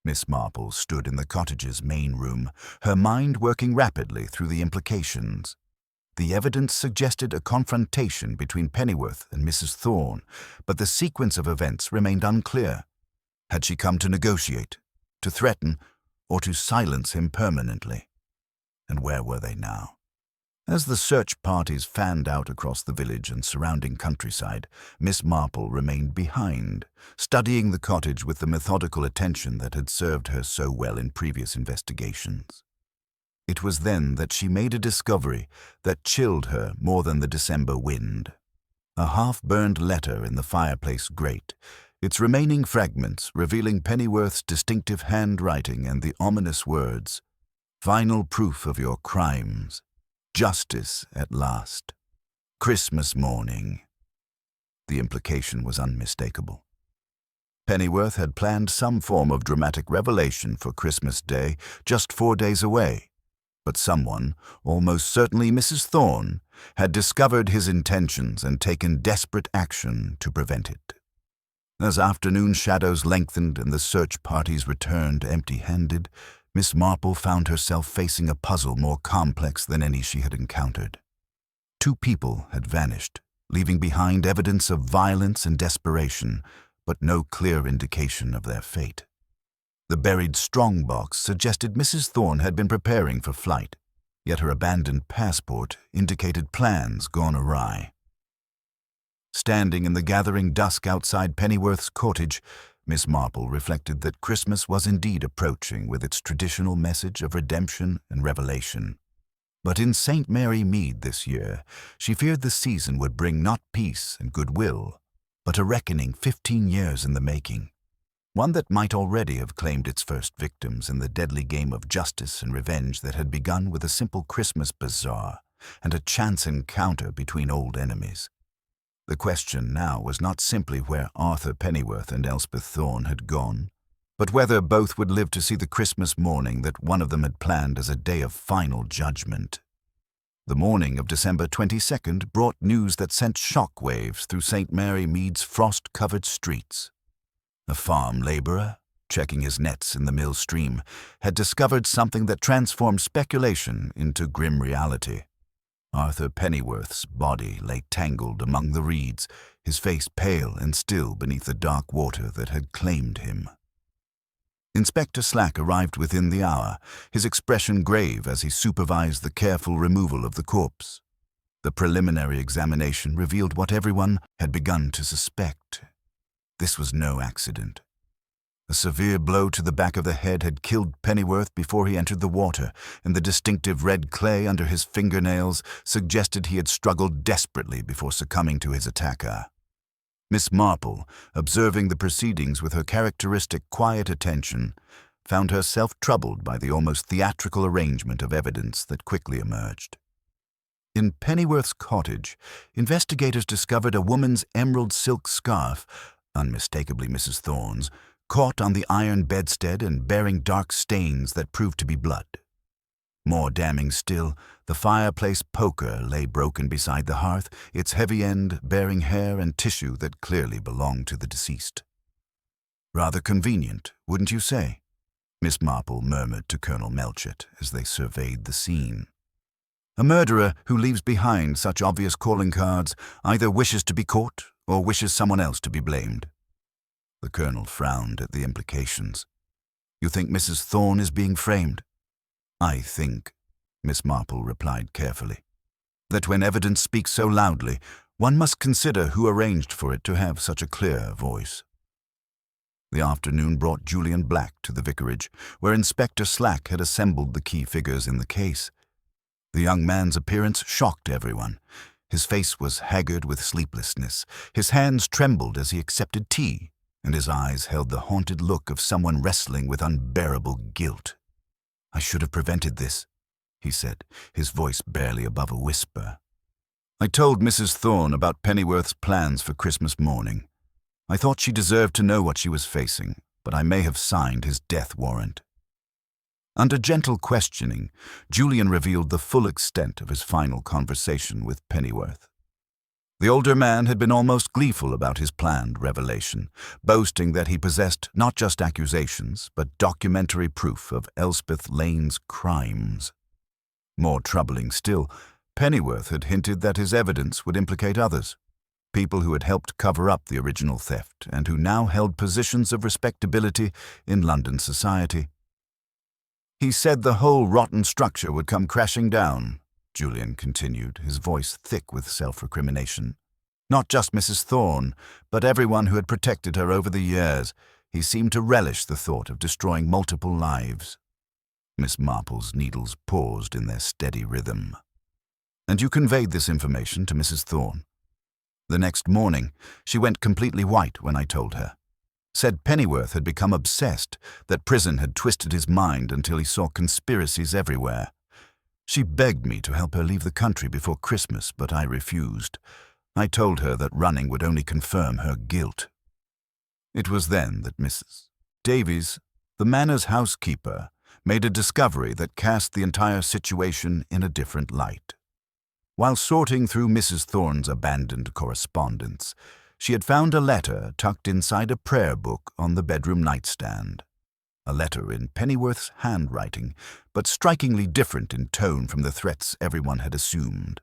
Miss Marple stood in the cottage's main room, her mind working rapidly through the implications. The evidence suggested a confrontation between Pennyworth and Mrs. Thorne, but the sequence of events remained unclear. Had she come to negotiate, to threaten, or to silence him permanently? And where were they now? As the search parties fanned out across the village and surrounding countryside, Miss Marple remained behind, studying the cottage with the methodical attention that had served her so well in previous investigations. It was then that she made a discovery that chilled her more than the December wind. A half-burned letter in the fireplace grate, its remaining fragments revealing Pennyworth's distinctive handwriting and the ominous words, "Final proof of your crimes. Justice at last. Christmas morning." The implication was unmistakable. Pennyworth had planned some form of dramatic revelation for Christmas Day, just 4 days away. But someone, almost certainly Mrs. Thorne, had discovered his intentions and taken desperate action to prevent it. As afternoon shadows lengthened and the search parties returned empty-handed, Miss Marple found herself facing a puzzle more complex than any she had encountered. 2 people had vanished, leaving behind evidence of violence and desperation, but no clear indication of their fate. The buried strongbox suggested Mrs. Thorne had been preparing for flight, yet her abandoned passport indicated plans gone awry. Standing in the gathering dusk outside Pennyworth's cottage, Miss Marple reflected that Christmas was indeed approaching with its traditional message of redemption and revelation. But in St. Mary Mead this year, she feared the season would bring not peace and goodwill, but a reckoning 15 years in the making, one that might already have claimed its first victims in the deadly game of justice and revenge that had begun with a simple Christmas bazaar and a chance encounter between old enemies. The question now was not simply where Arthur Pennyworth and Elspeth Thorne had gone, but whether both would live to see the Christmas morning that one of them had planned as a day of final judgment. The morning of December 22nd brought news that sent shockwaves through St. Mary Mead's frost-covered streets. A farm laborer, checking his nets in the mill stream, had discovered something that transformed speculation into grim reality. Arthur Pennyworth's body lay tangled among the reeds, his face pale and still beneath the dark water that had claimed him. Inspector Slack arrived within the hour, his expression grave as he supervised the careful removal of the corpse. The preliminary examination revealed what everyone had begun to suspect. This was no accident. A severe blow to the back of the head had killed Pennyworth before he entered the water, and the distinctive red clay under his fingernails suggested he had struggled desperately before succumbing to his attacker. Miss Marple, observing the proceedings with her characteristic quiet attention, found herself troubled by the almost theatrical arrangement of evidence that quickly emerged. In Pennyworth's cottage, investigators discovered a woman's emerald silk scarf, unmistakably Mrs. Thorne's, caught on the iron bedstead and bearing dark stains that proved to be blood. More damning still, the fireplace poker lay broken beside the hearth, its heavy end bearing hair and tissue that clearly belonged to the deceased. "Rather convenient, wouldn't you say?" Miss Marple murmured to Colonel Melchett as they surveyed the scene. "A murderer who leaves behind such obvious calling cards either wishes to be caught or wishes someone else to be blamed." The colonel frowned at the implications. "You think Mrs. Thorne is being framed?" "I think," Miss Marple replied carefully, "that when evidence speaks so loudly, one must consider who arranged for it to have such a clear voice." The afternoon brought Julian Black to the vicarage, where Inspector Slack had assembled the key figures in the case. The young man's appearance shocked everyone. His face was haggard with sleeplessness, his hands trembled as he accepted tea, and his eyes held the haunted look of someone wrestling with unbearable guilt. "I should have prevented this," he said, his voice barely above a whisper. "I told Mrs. Thorne about Pennyworth's plans for Christmas morning. I thought she deserved to know what she was facing, but I may have signed his death warrant." Under gentle questioning, Julian revealed the full extent of his final conversation with Pennyworth. The older man had been almost gleeful about his planned revelation, boasting that he possessed not just accusations, but documentary proof of Elspeth Lane's crimes. More troubling still, Pennyworth had hinted that his evidence would implicate others, people who had helped cover up the original theft and who now held positions of respectability in London society. "He said the whole rotten structure would come crashing down," Julian continued, his voice thick with self-recrimination. "Not just Mrs. Thorne, but everyone who had protected her over the years. He seemed to relish the thought of destroying multiple lives." Miss Marple's needles paused in their steady rhythm. "And you conveyed this information to Mrs. Thorne?" "The next morning, she went completely white when I told her. Said Pennyworth had become obsessed, that prison had twisted his mind until he saw conspiracies everywhere. She begged me to help her leave the country before Christmas, but I refused. I told her that running would only confirm her guilt. It was then that Mrs. Davies, the manor's housekeeper, made a discovery that cast the entire situation in a different light. While sorting through Mrs. Thorne's abandoned correspondence, she had found a letter tucked inside a prayer book on the bedroom nightstand. A letter in Pennyworth's handwriting, but strikingly different in tone from the threats everyone had assumed.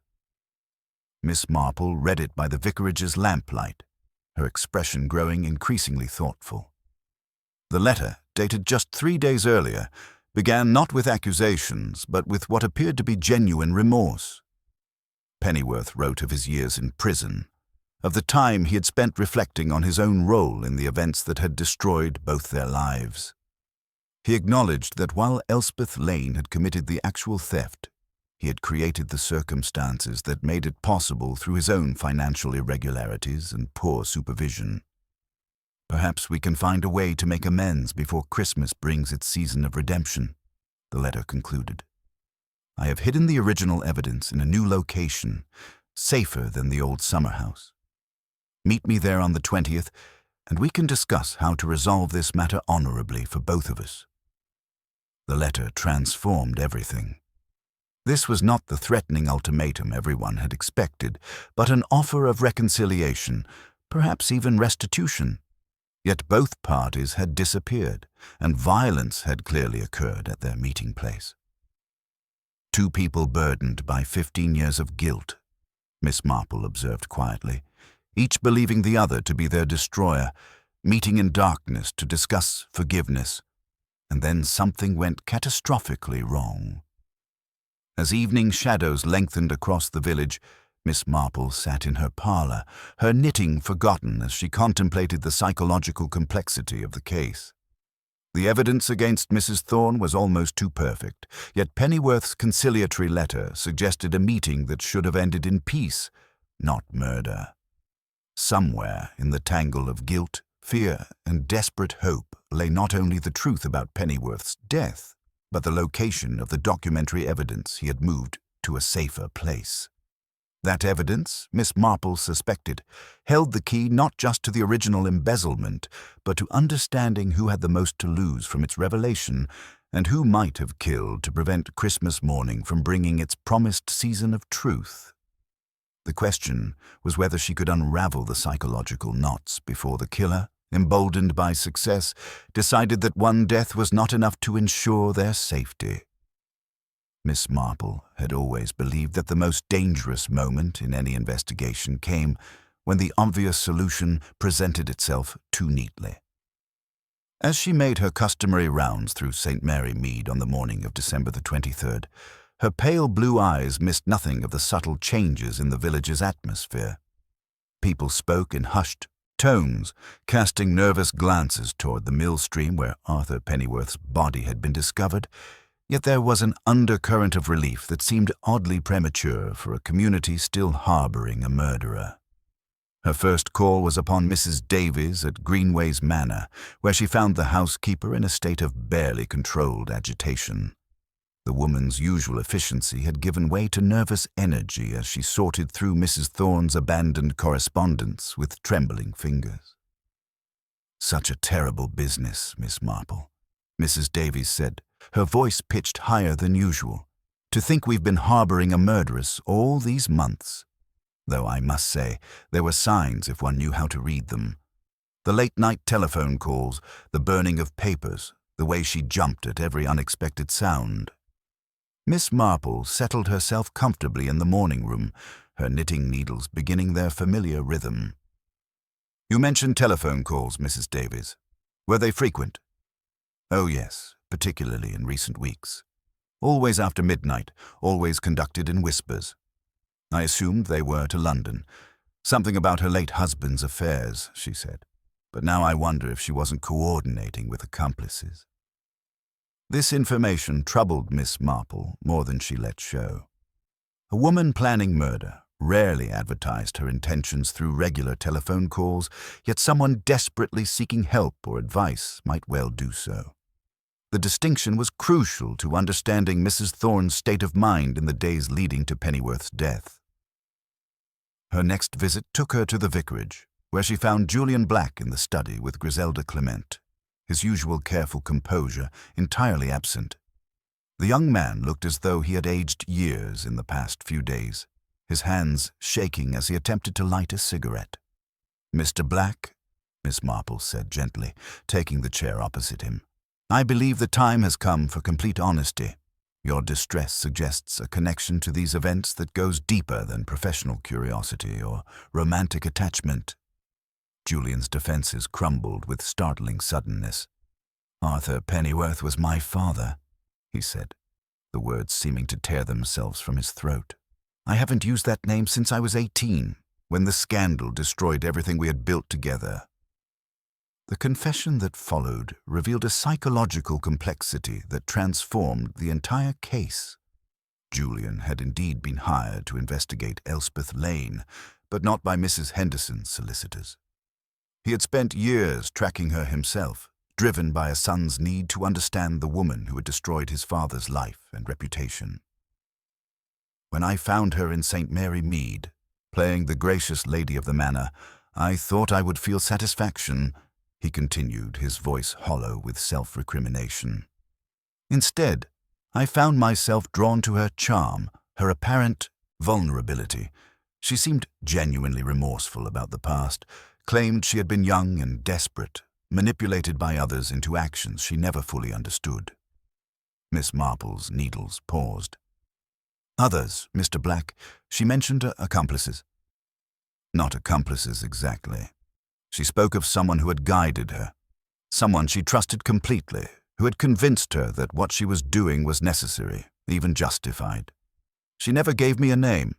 Miss Marple read it by the vicarage's lamplight, her expression growing increasingly thoughtful. The letter, dated just 3 days earlier, began not with accusations, but with what appeared to be genuine remorse. Pennyworth wrote of his years in prison, of the time he had spent reflecting on his own role in the events that had destroyed both their lives. He acknowledged that while Elspeth Lane had committed the actual theft, he had created the circumstances that made it possible through his own financial irregularities and poor supervision. "Perhaps we can find a way to make amends before Christmas brings its season of redemption," the letter concluded. "I have hidden the original evidence in a new location, safer than the old summer house. Meet me there on the 20th, and we can discuss how to resolve this matter honorably for both of us." The letter transformed everything. This was not the threatening ultimatum everyone had expected, but an offer of reconciliation, perhaps even restitution. Yet both parties had disappeared, and violence had clearly occurred at their meeting place. Two people burdened by 15 years of guilt, Miss Marple observed quietly, each believing the other to be their destroyer, meeting in darkness to discuss forgiveness, and then something went catastrophically wrong. As evening shadows lengthened across the village, Miss Marple sat in her parlour, her knitting forgotten as she contemplated the psychological complexity of the case. The evidence against Mrs. Thorne was almost too perfect, yet Pennyworth's conciliatory letter suggested a meeting that should have ended in peace, not murder. Somewhere in the tangle of guilt, fear, and desperate hope lay not only the truth about Pennyworth's death, but the location of the documentary evidence he had moved to a safer place. That evidence, Miss Marple suspected, held the key not just to the original embezzlement, but to understanding who had the most to lose from its revelation and who might have killed to prevent Christmas morning from bringing its promised season of truth. The question was whether she could unravel the psychological knots before the killer, emboldened by success, decided that one death was not enough to ensure their safety. Miss Marple had always believed that the most dangerous moment in any investigation came when the obvious solution presented itself too neatly. As she made her customary rounds through St. Mary Mead on the morning of December the 23rd, her pale blue eyes missed nothing of the subtle changes in the village's atmosphere. People spoke in hushed tones, casting nervous glances toward the mill stream where Arthur Pennyworth's body had been discovered, yet there was an undercurrent of relief that seemed oddly premature for a community still harboring a murderer. Her first call was upon Mrs. Davies at Greenways Manor, where she found the housekeeper in a state of barely controlled agitation. The woman's usual efficiency had given way to nervous energy as she sorted through Mrs. Thorne's abandoned correspondence with trembling fingers. "Such a terrible business, Miss Marple," Mrs. Davies said, her voice pitched higher than usual. "To think we've been harboring a murderess all these months. Though I must say, there were signs if one knew how to read them. The late-night telephone calls, the burning of papers, the way she jumped at every unexpected sound." Miss Marple settled herself comfortably in the morning room, her knitting needles beginning their familiar rhythm. "You mentioned telephone calls, Mrs. Davies. Were they frequent?" "Oh yes, particularly in recent weeks. Always after midnight, always conducted in whispers. I assumed they were to London. Something about her late husband's affairs, she said. But now I wonder if she wasn't coordinating with accomplices." This information troubled Miss Marple more than she let show. A woman planning murder rarely advertised her intentions through regular telephone calls, yet someone desperately seeking help or advice might well do so. The distinction was crucial to understanding Mrs. Thorne's state of mind in the days leading to Pennyworth's death. Her next visit took her to the vicarage, where she found Julian Black in the study with Griselda Clement, his usual careful composure entirely absent. The young man looked as though he had aged years in the past few days, his hands shaking as he attempted to light a cigarette. "Mr. Black," Miss Marple said gently, taking the chair opposite him, "I believe the time has come for complete honesty. Your distress suggests a connection to these events that goes deeper than professional curiosity or romantic attachment." Julian's defenses crumbled with startling suddenness. "Arthur Pennyworth was my father," he said, the words seeming to tear themselves from his throat. "I haven't used that name since I was 18, when the scandal destroyed everything we had built together." The confession that followed revealed a psychological complexity that transformed the entire case. Julian had indeed been hired to investigate Elspeth Lane, but not by Mrs. Henderson's solicitors. He had spent years tracking her himself, driven by a son's need to understand the woman who had destroyed his father's life and reputation. "When I found her in St. Mary Mead, playing the gracious lady of the manor, I thought I would feel satisfaction," he continued, his voice hollow with self-recrimination. "Instead, I found myself drawn to her charm, her apparent vulnerability. She seemed genuinely remorseful about the past, claimed she had been young and desperate, manipulated by others into actions she never fully understood. Miss Marple's needles paused. Others, Mr. Black, she mentioned accomplices. Not accomplices exactly. She spoke of someone who had guided her, someone she trusted completely, who had convinced her that what she was doing was necessary, even justified. She never gave me a name,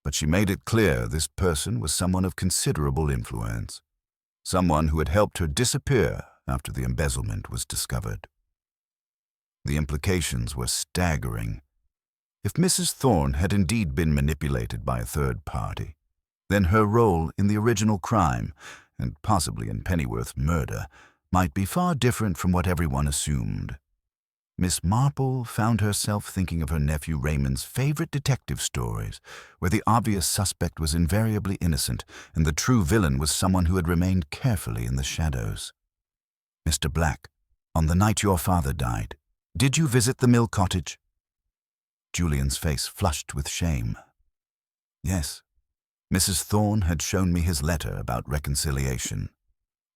but she made it clear this person was someone of considerable influence, someone who had helped her disappear after the embezzlement was discovered. The implications were staggering. If Mrs. Thorne had indeed been manipulated by a third party, then her role in the original crime, and possibly in Pennyworth's murder, might be far different from what everyone assumed. Miss Marple found herself thinking of her nephew Raymond's favorite detective stories, where the obvious suspect was invariably innocent and the true villain was someone who had remained carefully in the shadows. Mr. Black, on the night your father died, did you visit the mill cottage? Julian's face flushed with shame. Yes. Mrs. Thorne had shown me his letter about reconciliation.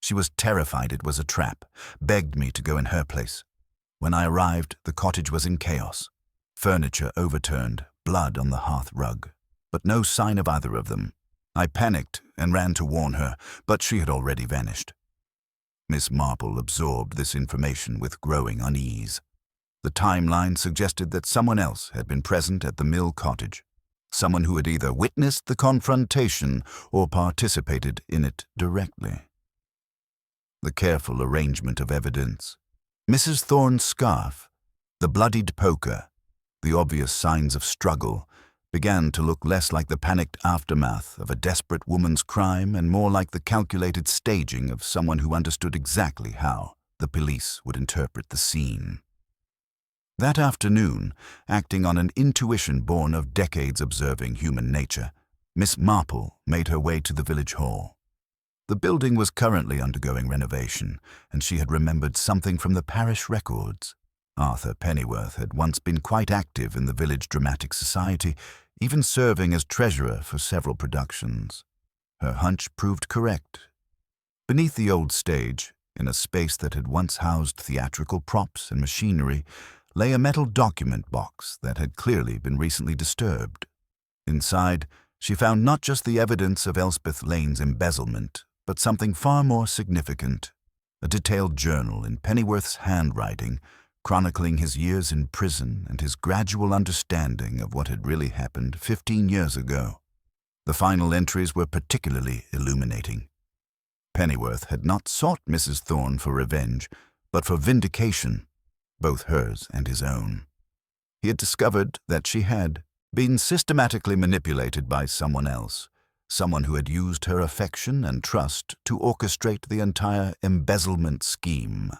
She was terrified it was a trap, begged me to go in her place. When I arrived, the cottage was in chaos. Furniture overturned, blood on the hearth rug, but no sign of either of them. I panicked and ran to warn her, but she had already vanished. Miss Marple absorbed this information with growing unease. The timeline suggested that someone else had been present at the mill cottage, someone who had either witnessed the confrontation or participated in it directly. The careful arrangement of evidence, Mrs. Thorne's scarf, the bloodied poker, the obvious signs of struggle, began to look less like the panicked aftermath of a desperate woman's crime and more like the calculated staging of someone who understood exactly how the police would interpret the scene. That afternoon, acting on an intuition born of decades observing human nature, Miss Marple made her way to the village hall. The building was currently undergoing renovation, and she had remembered something from the parish records. Arthur Pennyworth had once been quite active in the village dramatic society, even serving as treasurer for several productions. Her hunch proved correct. Beneath the old stage, in a space that had once housed theatrical props and machinery, lay a metal document box that had clearly been recently disturbed. Inside, she found not just the evidence of Elspeth Lane's embezzlement, but something far more significant, a detailed journal in Pennyworth's handwriting, chronicling his years in prison and his gradual understanding of what had really happened 15 years ago. The final entries were particularly illuminating. Pennyworth had not sought Mrs. Thorne for revenge, but for vindication, both hers and his own. He had discovered that she had been systematically manipulated by someone else, someone who had used her affection and trust to orchestrate the entire embezzlement scheme.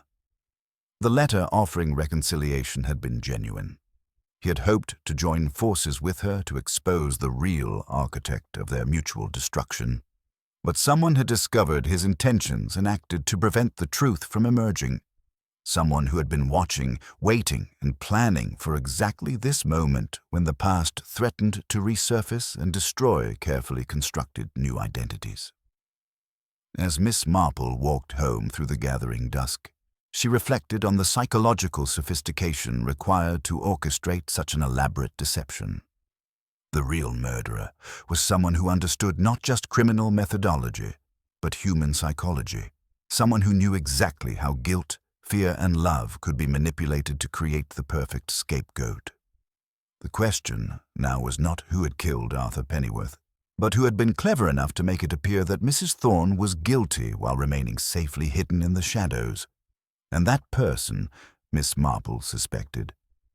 The letter offering reconciliation had been genuine. He had hoped to join forces with her to expose the real architect of their mutual destruction. But someone had discovered his intentions and acted to prevent the truth from emerging. Someone who had been watching, waiting, and planning for exactly this moment when the past threatened to resurface and destroy carefully constructed new identities. As Miss Marple walked home through the gathering dusk, she reflected on the psychological sophistication required to orchestrate such an elaborate deception. The real murderer was someone who understood not just criminal methodology, but human psychology, someone who knew exactly how guilt, fear, and love could be manipulated to create the perfect scapegoat. The question now was not who had killed Arthur Pennyworth, but who had been clever enough to make it appear that Mrs. Thorne was guilty while remaining safely hidden in the shadows. And that person, Miss Marple suspected,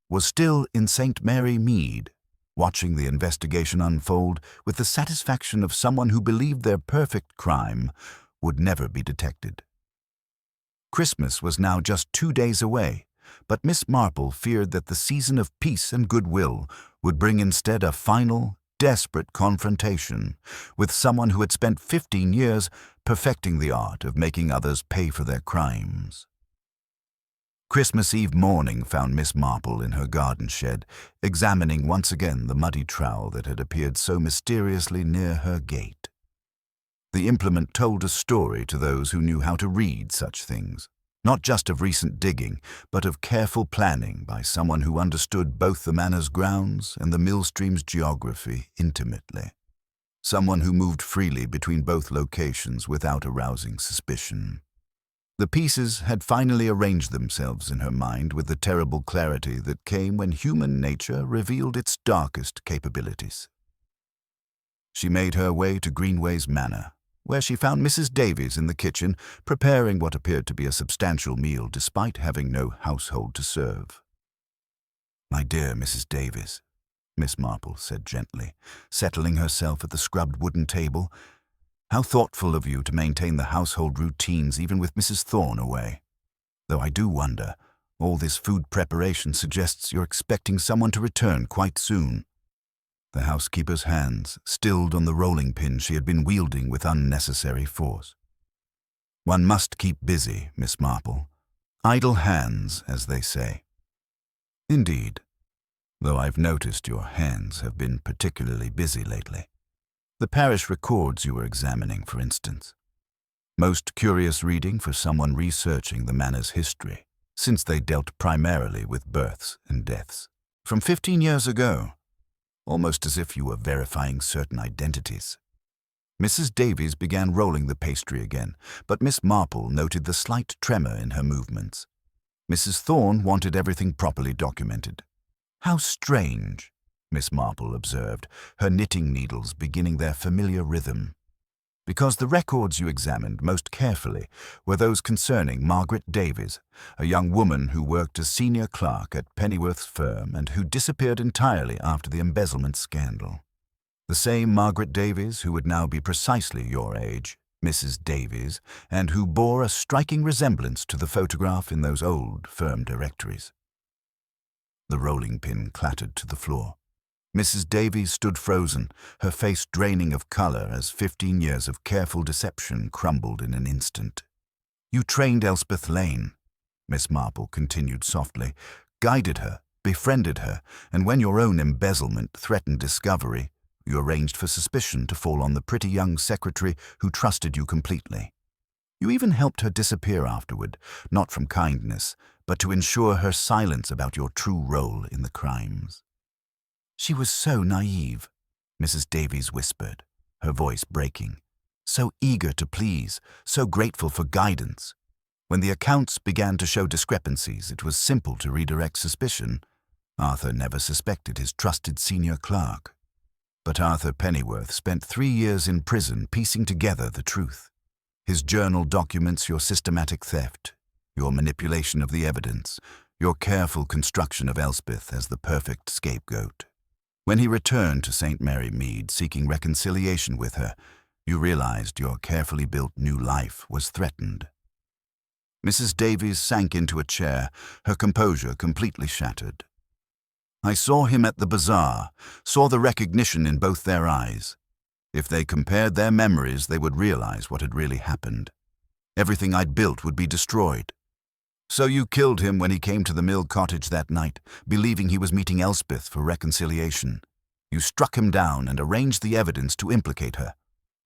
was still in St. Mary Mead, watching the investigation unfold with the satisfaction of someone who believed their perfect crime would never be detected. Christmas was now just 2 days away, but Miss Marple feared that the season of peace and goodwill would bring instead a final, desperate confrontation with someone who had spent 15 years perfecting the art of making others pay for their crimes. Christmas Eve morning found Miss Marple in her garden shed, examining once again the muddy trowel that had appeared so mysteriously near her gate. The implement told a story to those who knew how to read such things, not just of recent digging, but of careful planning by someone who understood both the manor's grounds and the millstream's geography intimately. Someone who moved freely between both locations without arousing suspicion. The pieces had finally arranged themselves in her mind with the terrible clarity that came when human nature revealed its darkest capabilities. She made her way to Greenway's Manor, where she found Mrs. Davies in the kitchen, preparing what appeared to be a substantial meal despite having no household to serve. "My dear Mrs. Davies," Miss Marple said gently, settling herself at the scrubbed wooden table, "how thoughtful of you to maintain the household routines even with Mrs. Thorne away. Though I do wonder, all this food preparation suggests you're expecting someone to return quite soon." The housekeeper's hands stilled on the rolling pin she had been wielding with unnecessary force. "One must keep busy, Miss Marple. Idle hands, as they say." "Indeed, though I've noticed your hands have been particularly busy lately. The parish records you were examining, for instance. Most curious reading for someone researching the manor's history, since they dealt primarily with births and deaths. From 15 years ago, almost as if you were verifying certain identities." Mrs. Davies began rolling the pastry again, but Miss Marple noted the slight tremor in her movements. Mrs. Thorne wanted everything properly documented. "How strange," Miss Marple observed, her knitting needles beginning their familiar rhythm. "Because the records you examined most carefully were those concerning Margaret Davies, a young woman who worked as senior clerk at Pennyworth's firm and who disappeared entirely after the embezzlement scandal. The same Margaret Davies who would now be precisely your age, Mrs. Davies, and who bore a striking resemblance to the photograph in those old firm directories." The rolling pin clattered to the floor. Mrs. Davies stood frozen, her face draining of color as 15 years of careful deception crumbled in an instant. "You trained Elspeth Lane," Miss Marple continued softly, "guided her, befriended her, and when your own embezzlement threatened discovery, you arranged for suspicion to fall on the pretty young secretary who trusted you completely. You even helped her disappear afterward, not from kindness, but to ensure her silence about your true role in the crimes." "She was so naive," Mrs. Davies whispered, her voice breaking. "So eager to please, so grateful for guidance. When the accounts began to show discrepancies, it was simple to redirect suspicion. Arthur never suspected his trusted senior clerk. But Arthur Pennyworth spent 3 years in prison piecing together the truth. His journal documents your systematic theft, your manipulation of the evidence, your careful construction of Elspeth as the perfect scapegoat. When he returned to St. Mary Mead seeking reconciliation with her, you realized your carefully built new life was threatened." Mrs. Davies sank into a chair, her composure completely shattered. "I saw him at the bazaar, saw the recognition in both their eyes. If they compared their memories, they would realize what had really happened. Everything I'd built would be destroyed. So you killed him when he came to the mill cottage that night, believing he was meeting Elspeth for reconciliation. You struck him down and arranged the evidence to implicate her.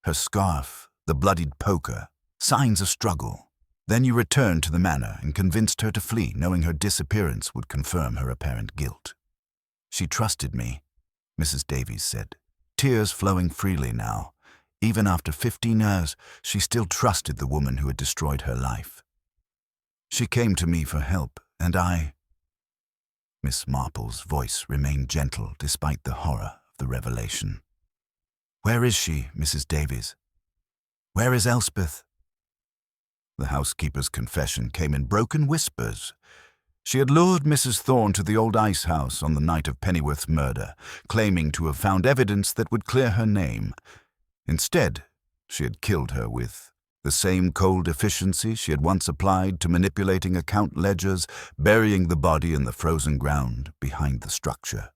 Her scarf, the bloodied poker, signs of struggle. Then you returned to the manor and convinced her to flee, knowing her disappearance would confirm her apparent guilt. She trusted me," Mrs. Davies said, tears flowing freely now. Even after 15 years, she still trusted the woman who had destroyed her life. "She came to me for help, and I—" Miss Marple's voice remained gentle despite the horror of the revelation. "Where is she, Mrs. Davies? Where is Elspeth?" The housekeeper's confession came in broken whispers. She had lured Mrs. Thorne to the old ice house on the night of Pennyworth's murder, claiming to have found evidence that would clear her name. Instead, she had killed her with the same cold efficiency she had once applied to manipulating account ledgers, burying the body in the frozen ground behind the structure.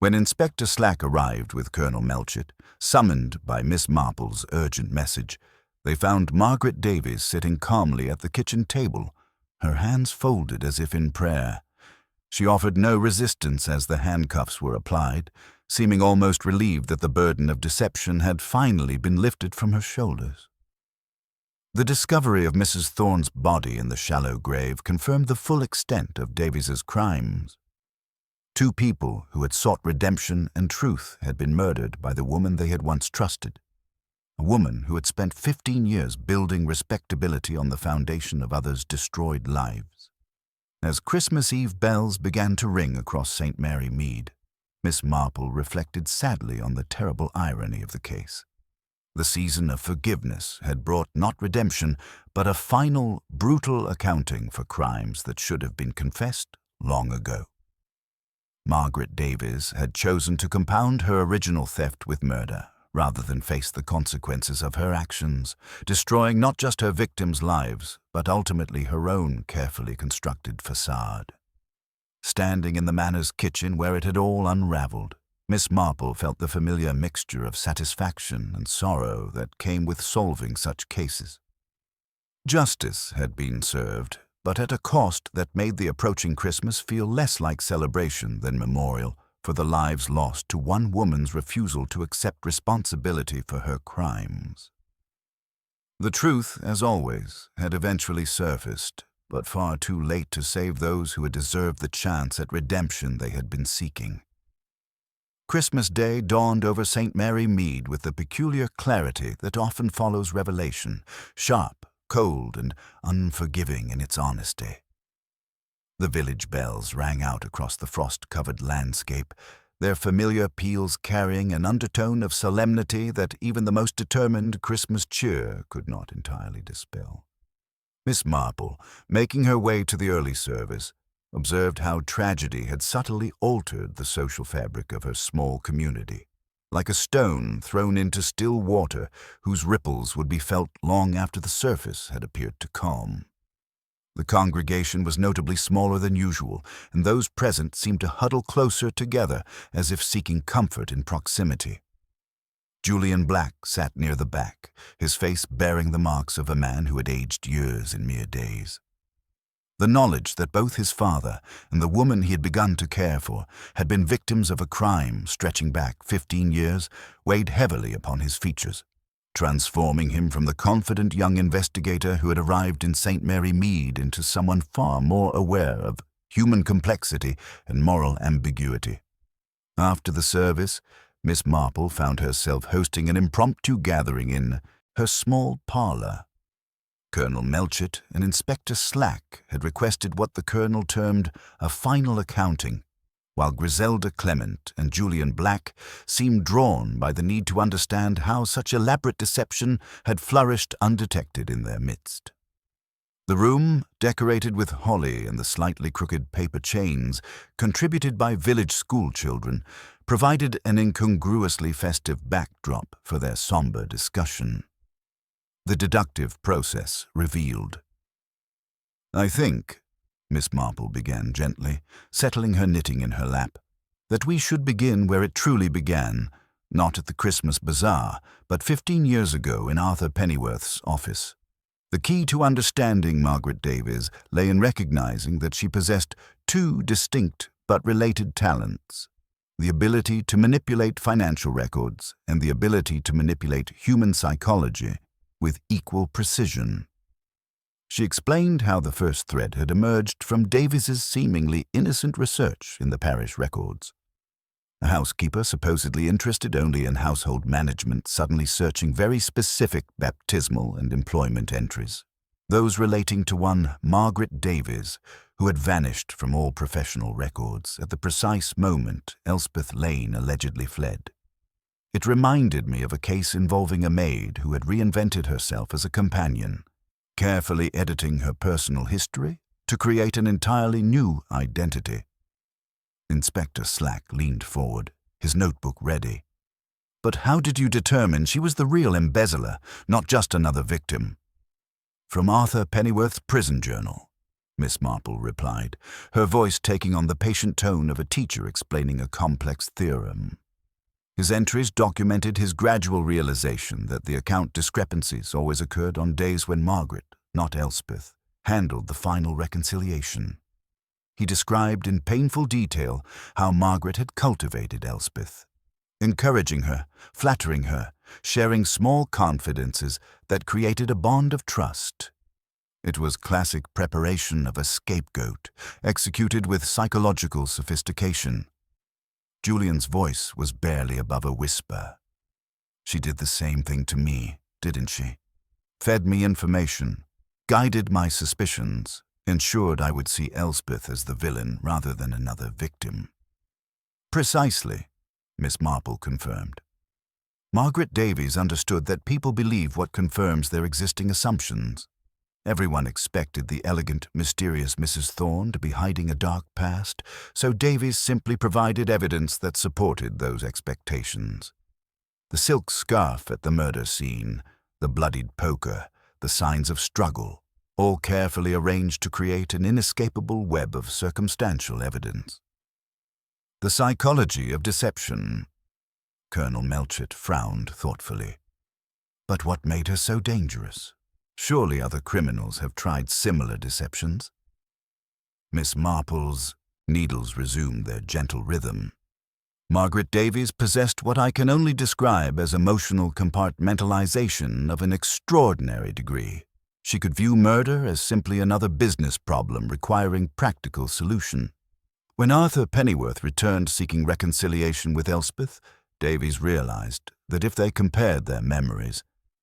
When Inspector Slack arrived with Colonel Melchett, summoned by Miss Marple's urgent message, they found Margaret Davies sitting calmly at the kitchen table, her hands folded as if in prayer. She offered no resistance as the handcuffs were applied, seeming almost relieved that the burden of deception had finally been lifted from her shoulders. The discovery of Mrs. Thorne's body in the shallow grave confirmed the full extent of Davies's crimes. Two people who had sought redemption and truth had been murdered by the woman they had once trusted, a woman who had spent 15 years building respectability on the foundation of others' destroyed lives. As Christmas Eve bells began to ring across St. Mary Mead, Miss Marple reflected sadly on the terrible irony of the case. The season of forgiveness had brought not redemption, but a final, brutal accounting for crimes that should have been confessed long ago. Margaret Davies had chosen to compound her original theft with murder, rather than face the consequences of her actions, destroying not just her victims' lives, but ultimately her own carefully constructed facade. Standing in the Manor's kitchen where it had all unraveled, Miss Marple felt the familiar mixture of satisfaction and sorrow that came with solving such cases. Justice had been served, but at a cost that made the approaching Christmas feel less like celebration than memorial for the lives lost to one woman's refusal to accept responsibility for her crimes. The truth, as always, had eventually surfaced, but far too late to save those who had deserved the chance at redemption they had been seeking. Christmas Day dawned over St. Mary Mead with the peculiar clarity that often follows revelation, sharp, cold, and unforgiving in its honesty. The village bells rang out across the frost-covered landscape, their familiar peals carrying an undertone of solemnity that even the most determined Christmas cheer could not entirely dispel. Miss Marple, making her way to the early service, observed how tragedy had subtly altered the social fabric of her small community, like a stone thrown into still water whose ripples would be felt long after the surface had appeared to calm. The congregation was notably smaller than usual, and those present seemed to huddle closer together as if seeking comfort in proximity. Julian Black sat near the back, his face bearing the marks of a man who had aged years in mere days. The knowledge that both his father and the woman he had begun to care for had been victims of a crime stretching back 15 years weighed heavily upon his features, transforming him from the confident young investigator who had arrived in St. Mary Mead into someone far more aware of human complexity and moral ambiguity. After the service, Miss Marple found herself hosting an impromptu gathering in her small parlor. Colonel Melchett and Inspector Slack had requested what the colonel termed a final accounting, while Griselda Clement and Julian Black seemed drawn by the need to understand how such elaborate deception had flourished undetected in their midst. The room, decorated with holly and the slightly crooked paper chains contributed by village schoolchildren, provided an incongruously festive backdrop for their somber discussion. The deductive process revealed. "I think," Miss Marple began gently, settling her knitting in her lap, "that we should begin where it truly began, not at the Christmas bazaar, but 15 years ago in Arthur Pennyworth's office. The key to understanding Margaret Davies lay in recognizing that she possessed two distinct but related talents: the ability to manipulate financial records and the ability to manipulate human psychology with equal precision. She explained how the first thread had emerged from Davies's seemingly innocent research in the parish records. A housekeeper supposedly interested only in household management suddenly searching very specific baptismal and employment entries, those relating to one Margaret Davies, who had vanished from all professional records at the precise moment Elspeth Lane allegedly fled. It reminded me of a case involving a maid who had reinvented herself as a companion, carefully editing her personal history to create an entirely new identity. Inspector Slack leaned forward, his notebook ready. "But how did you determine she was the real embezzler, not just another victim?" "From Arthur Pennyworth's prison journal," Miss Marple replied, her voice taking on the patient tone of a teacher explaining a complex theorem. His entries documented his gradual realization that the account discrepancies always occurred on days when Margaret, not Elspeth, handled the final reconciliation. He described in painful detail how Margaret had cultivated Elspeth, encouraging her, flattering her, sharing small confidences that created a bond of trust. It was classic preparation of a scapegoat, executed with psychological sophistication. Julian's voice was barely above a whisper. She did the same thing to me, didn't she? Fed me information, guided my suspicions, ensured I would see Elspeth as the villain rather than another victim. Precisely, Miss Marple confirmed. Margaret Davies understood that people believe what confirms their existing assumptions. Everyone expected the elegant, mysterious Mrs. Thorne to be hiding a dark past, so Davies simply provided evidence that supported those expectations. The silk scarf at the murder scene, the bloodied poker, the signs of struggle, all carefully arranged to create an inescapable web of circumstantial evidence. The psychology of deception. Colonel Melchett frowned thoughtfully. But what made her so dangerous? Surely other criminals have tried similar deceptions. Miss Marple's needles resumed their gentle rhythm. Margaret Davies possessed what I can only describe as emotional compartmentalization of an extraordinary degree. She could view murder as simply another business problem requiring practical solution. When Arthur Pennyworth returned seeking reconciliation with Elspeth, Davies realized that if they compared their memories,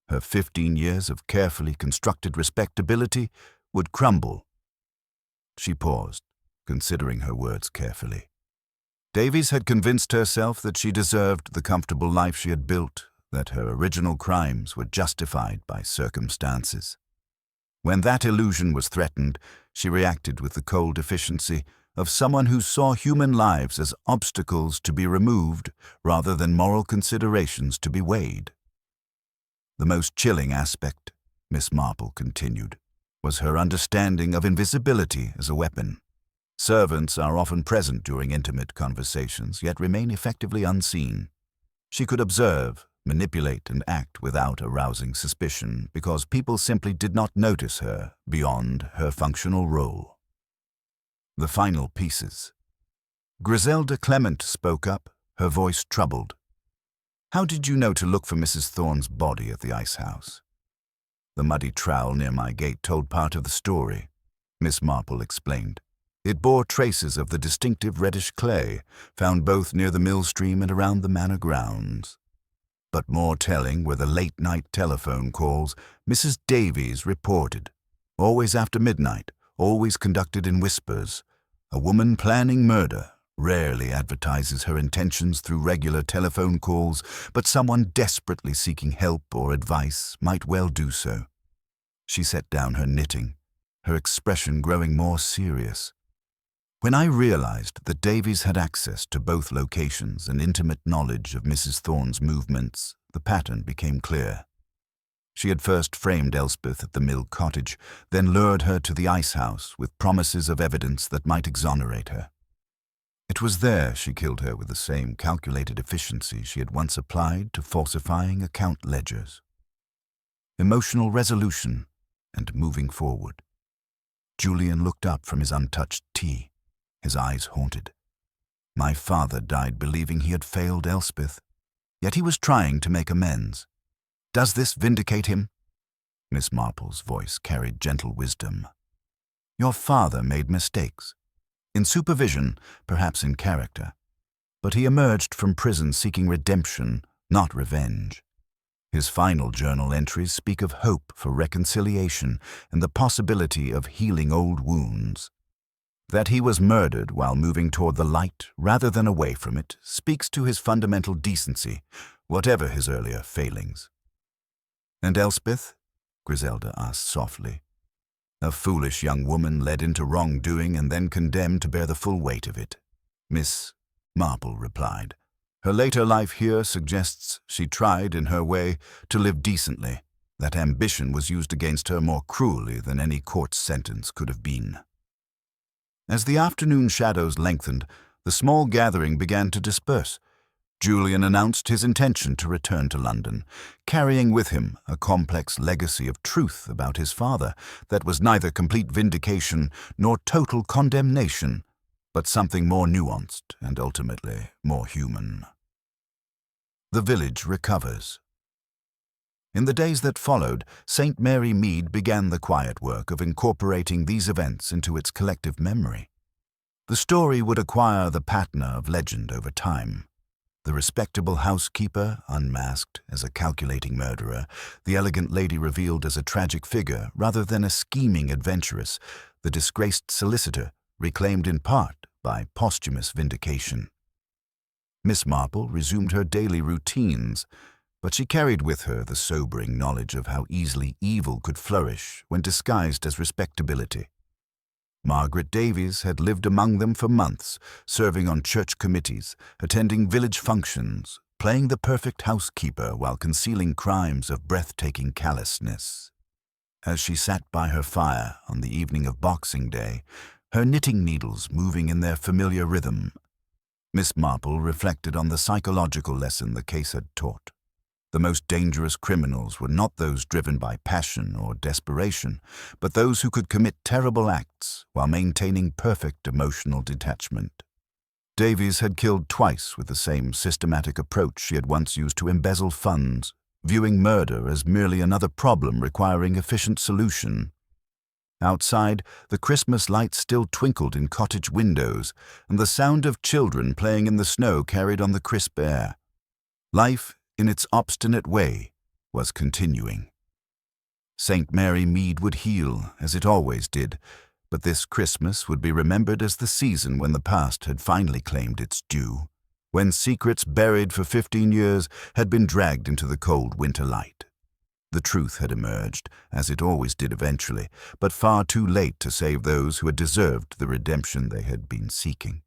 her 15 years of carefully constructed respectability would crumble. She paused, considering her words carefully. Davies had convinced herself that she deserved the comfortable life she had built, that her original crimes were justified by circumstances. When that illusion was threatened, she reacted with the cold efficiency of someone who saw human lives as obstacles to be removed rather than moral considerations to be weighed. The most chilling aspect, Miss Marple continued, was her understanding of invisibility as a weapon. Servants are often present during intimate conversations, yet remain effectively unseen. She could observe, manipulate, and act without arousing suspicion because people simply did not notice her beyond her functional role. The final pieces. Griselda Clement spoke up, her voice troubled. How did you know to look for Mrs. Thorne's body at the ice house? The muddy trowel near my gate told part of the story, Miss Marple explained. It bore traces of the distinctive reddish clay, found both near the mill stream and around the manor grounds. But more telling were the late-night telephone calls Mrs. Davies reported, always after midnight, always conducted in whispers. A woman planning murder rarely advertises her intentions through regular telephone calls, but someone desperately seeking help or advice might well do so. She set down her knitting, her expression growing more serious. When I realized that Davies had access to both locations and intimate knowledge of Mrs. Thorne's movements, the pattern became clear. She had first framed Elspeth at the mill cottage, then lured her to the ice house with promises of evidence that might exonerate her. It was there she killed her with the same calculated efficiency she had once applied to falsifying account ledgers. Emotional resolution and moving forward. Julian looked up from his untouched tea, his eyes haunted. My father died believing he had failed Elspeth, yet he was trying to make amends. Does this vindicate him? Miss Marple's voice carried gentle wisdom. Your father made mistakes. In supervision, perhaps in character. But he emerged from prison seeking redemption, not revenge. His final journal entries speak of hope for reconciliation and the possibility of healing old wounds. That he was murdered while moving toward the light rather than away from it speaks to his fundamental decency, whatever his earlier failings. And Elspeth? Griselda asked softly. A foolish young woman led into wrongdoing and then condemned to bear the full weight of it. Miss Marple replied. Her later life here suggests she tried, in her way, to live decently, that ambition was used against her more cruelly than any court sentence could have been. As the afternoon shadows lengthened, the small gathering began to disperse. Julian announced his intention to return to London, carrying with him a complex legacy of truth about his father that was neither complete vindication nor total condemnation, but something more nuanced and ultimately more human. The village recovers. In the days that followed, St. Mary Mead began the quiet work of incorporating these events into its collective memory. The story would acquire the patina of legend over time. The respectable housekeeper unmasked as a calculating murderer, the elegant lady revealed as a tragic figure rather than a scheming adventuress, the disgraced solicitor reclaimed in part by posthumous vindication. Miss Marple resumed her daily routines, but she carried with her the sobering knowledge of how easily evil could flourish when disguised as respectability. Margaret Davies had lived among them for months, serving on church committees, attending village functions, playing the perfect housekeeper while concealing crimes of breathtaking callousness. As she sat by her fire on the evening of Boxing Day, her knitting needles moving in their familiar rhythm, Miss Marple reflected on the psychological lesson the case had taught. The most dangerous criminals were not those driven by passion or desperation, but those who could commit terrible acts while maintaining perfect emotional detachment. Davies had killed twice with the same systematic approach she had once used to embezzle funds, viewing murder as merely another problem requiring efficient solution. Outside, the Christmas lights still twinkled in cottage windows, and the sound of children playing in the snow carried on the crisp air. Life, in its obstinate way, was continuing. St. Mary Mead would heal, as it always did, but this Christmas would be remembered as the season when the past had finally claimed its due, when secrets buried for 15 years had been dragged into the cold winter light. The truth had emerged, as it always did eventually, but far too late to save those who had deserved the redemption they had been seeking.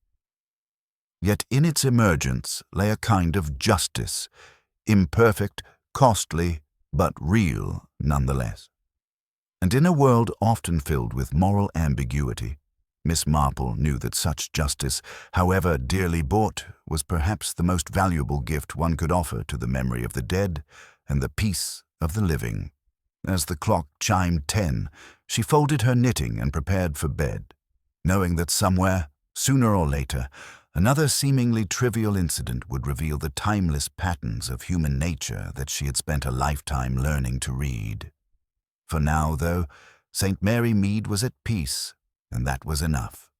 Yet in its emergence lay a kind of justice, imperfect, costly, but real nonetheless. And in a world often filled with moral ambiguity, Miss Marple knew that such justice, however dearly bought, was perhaps the most valuable gift one could offer to the memory of the dead and the peace of the living. As the clock chimed 10, she folded her knitting and prepared for bed, knowing that somewhere, sooner or later, another seemingly trivial incident would reveal the timeless patterns of human nature that she had spent a lifetime learning to read. For now, though, St. Mary Mead was at peace, and that was enough.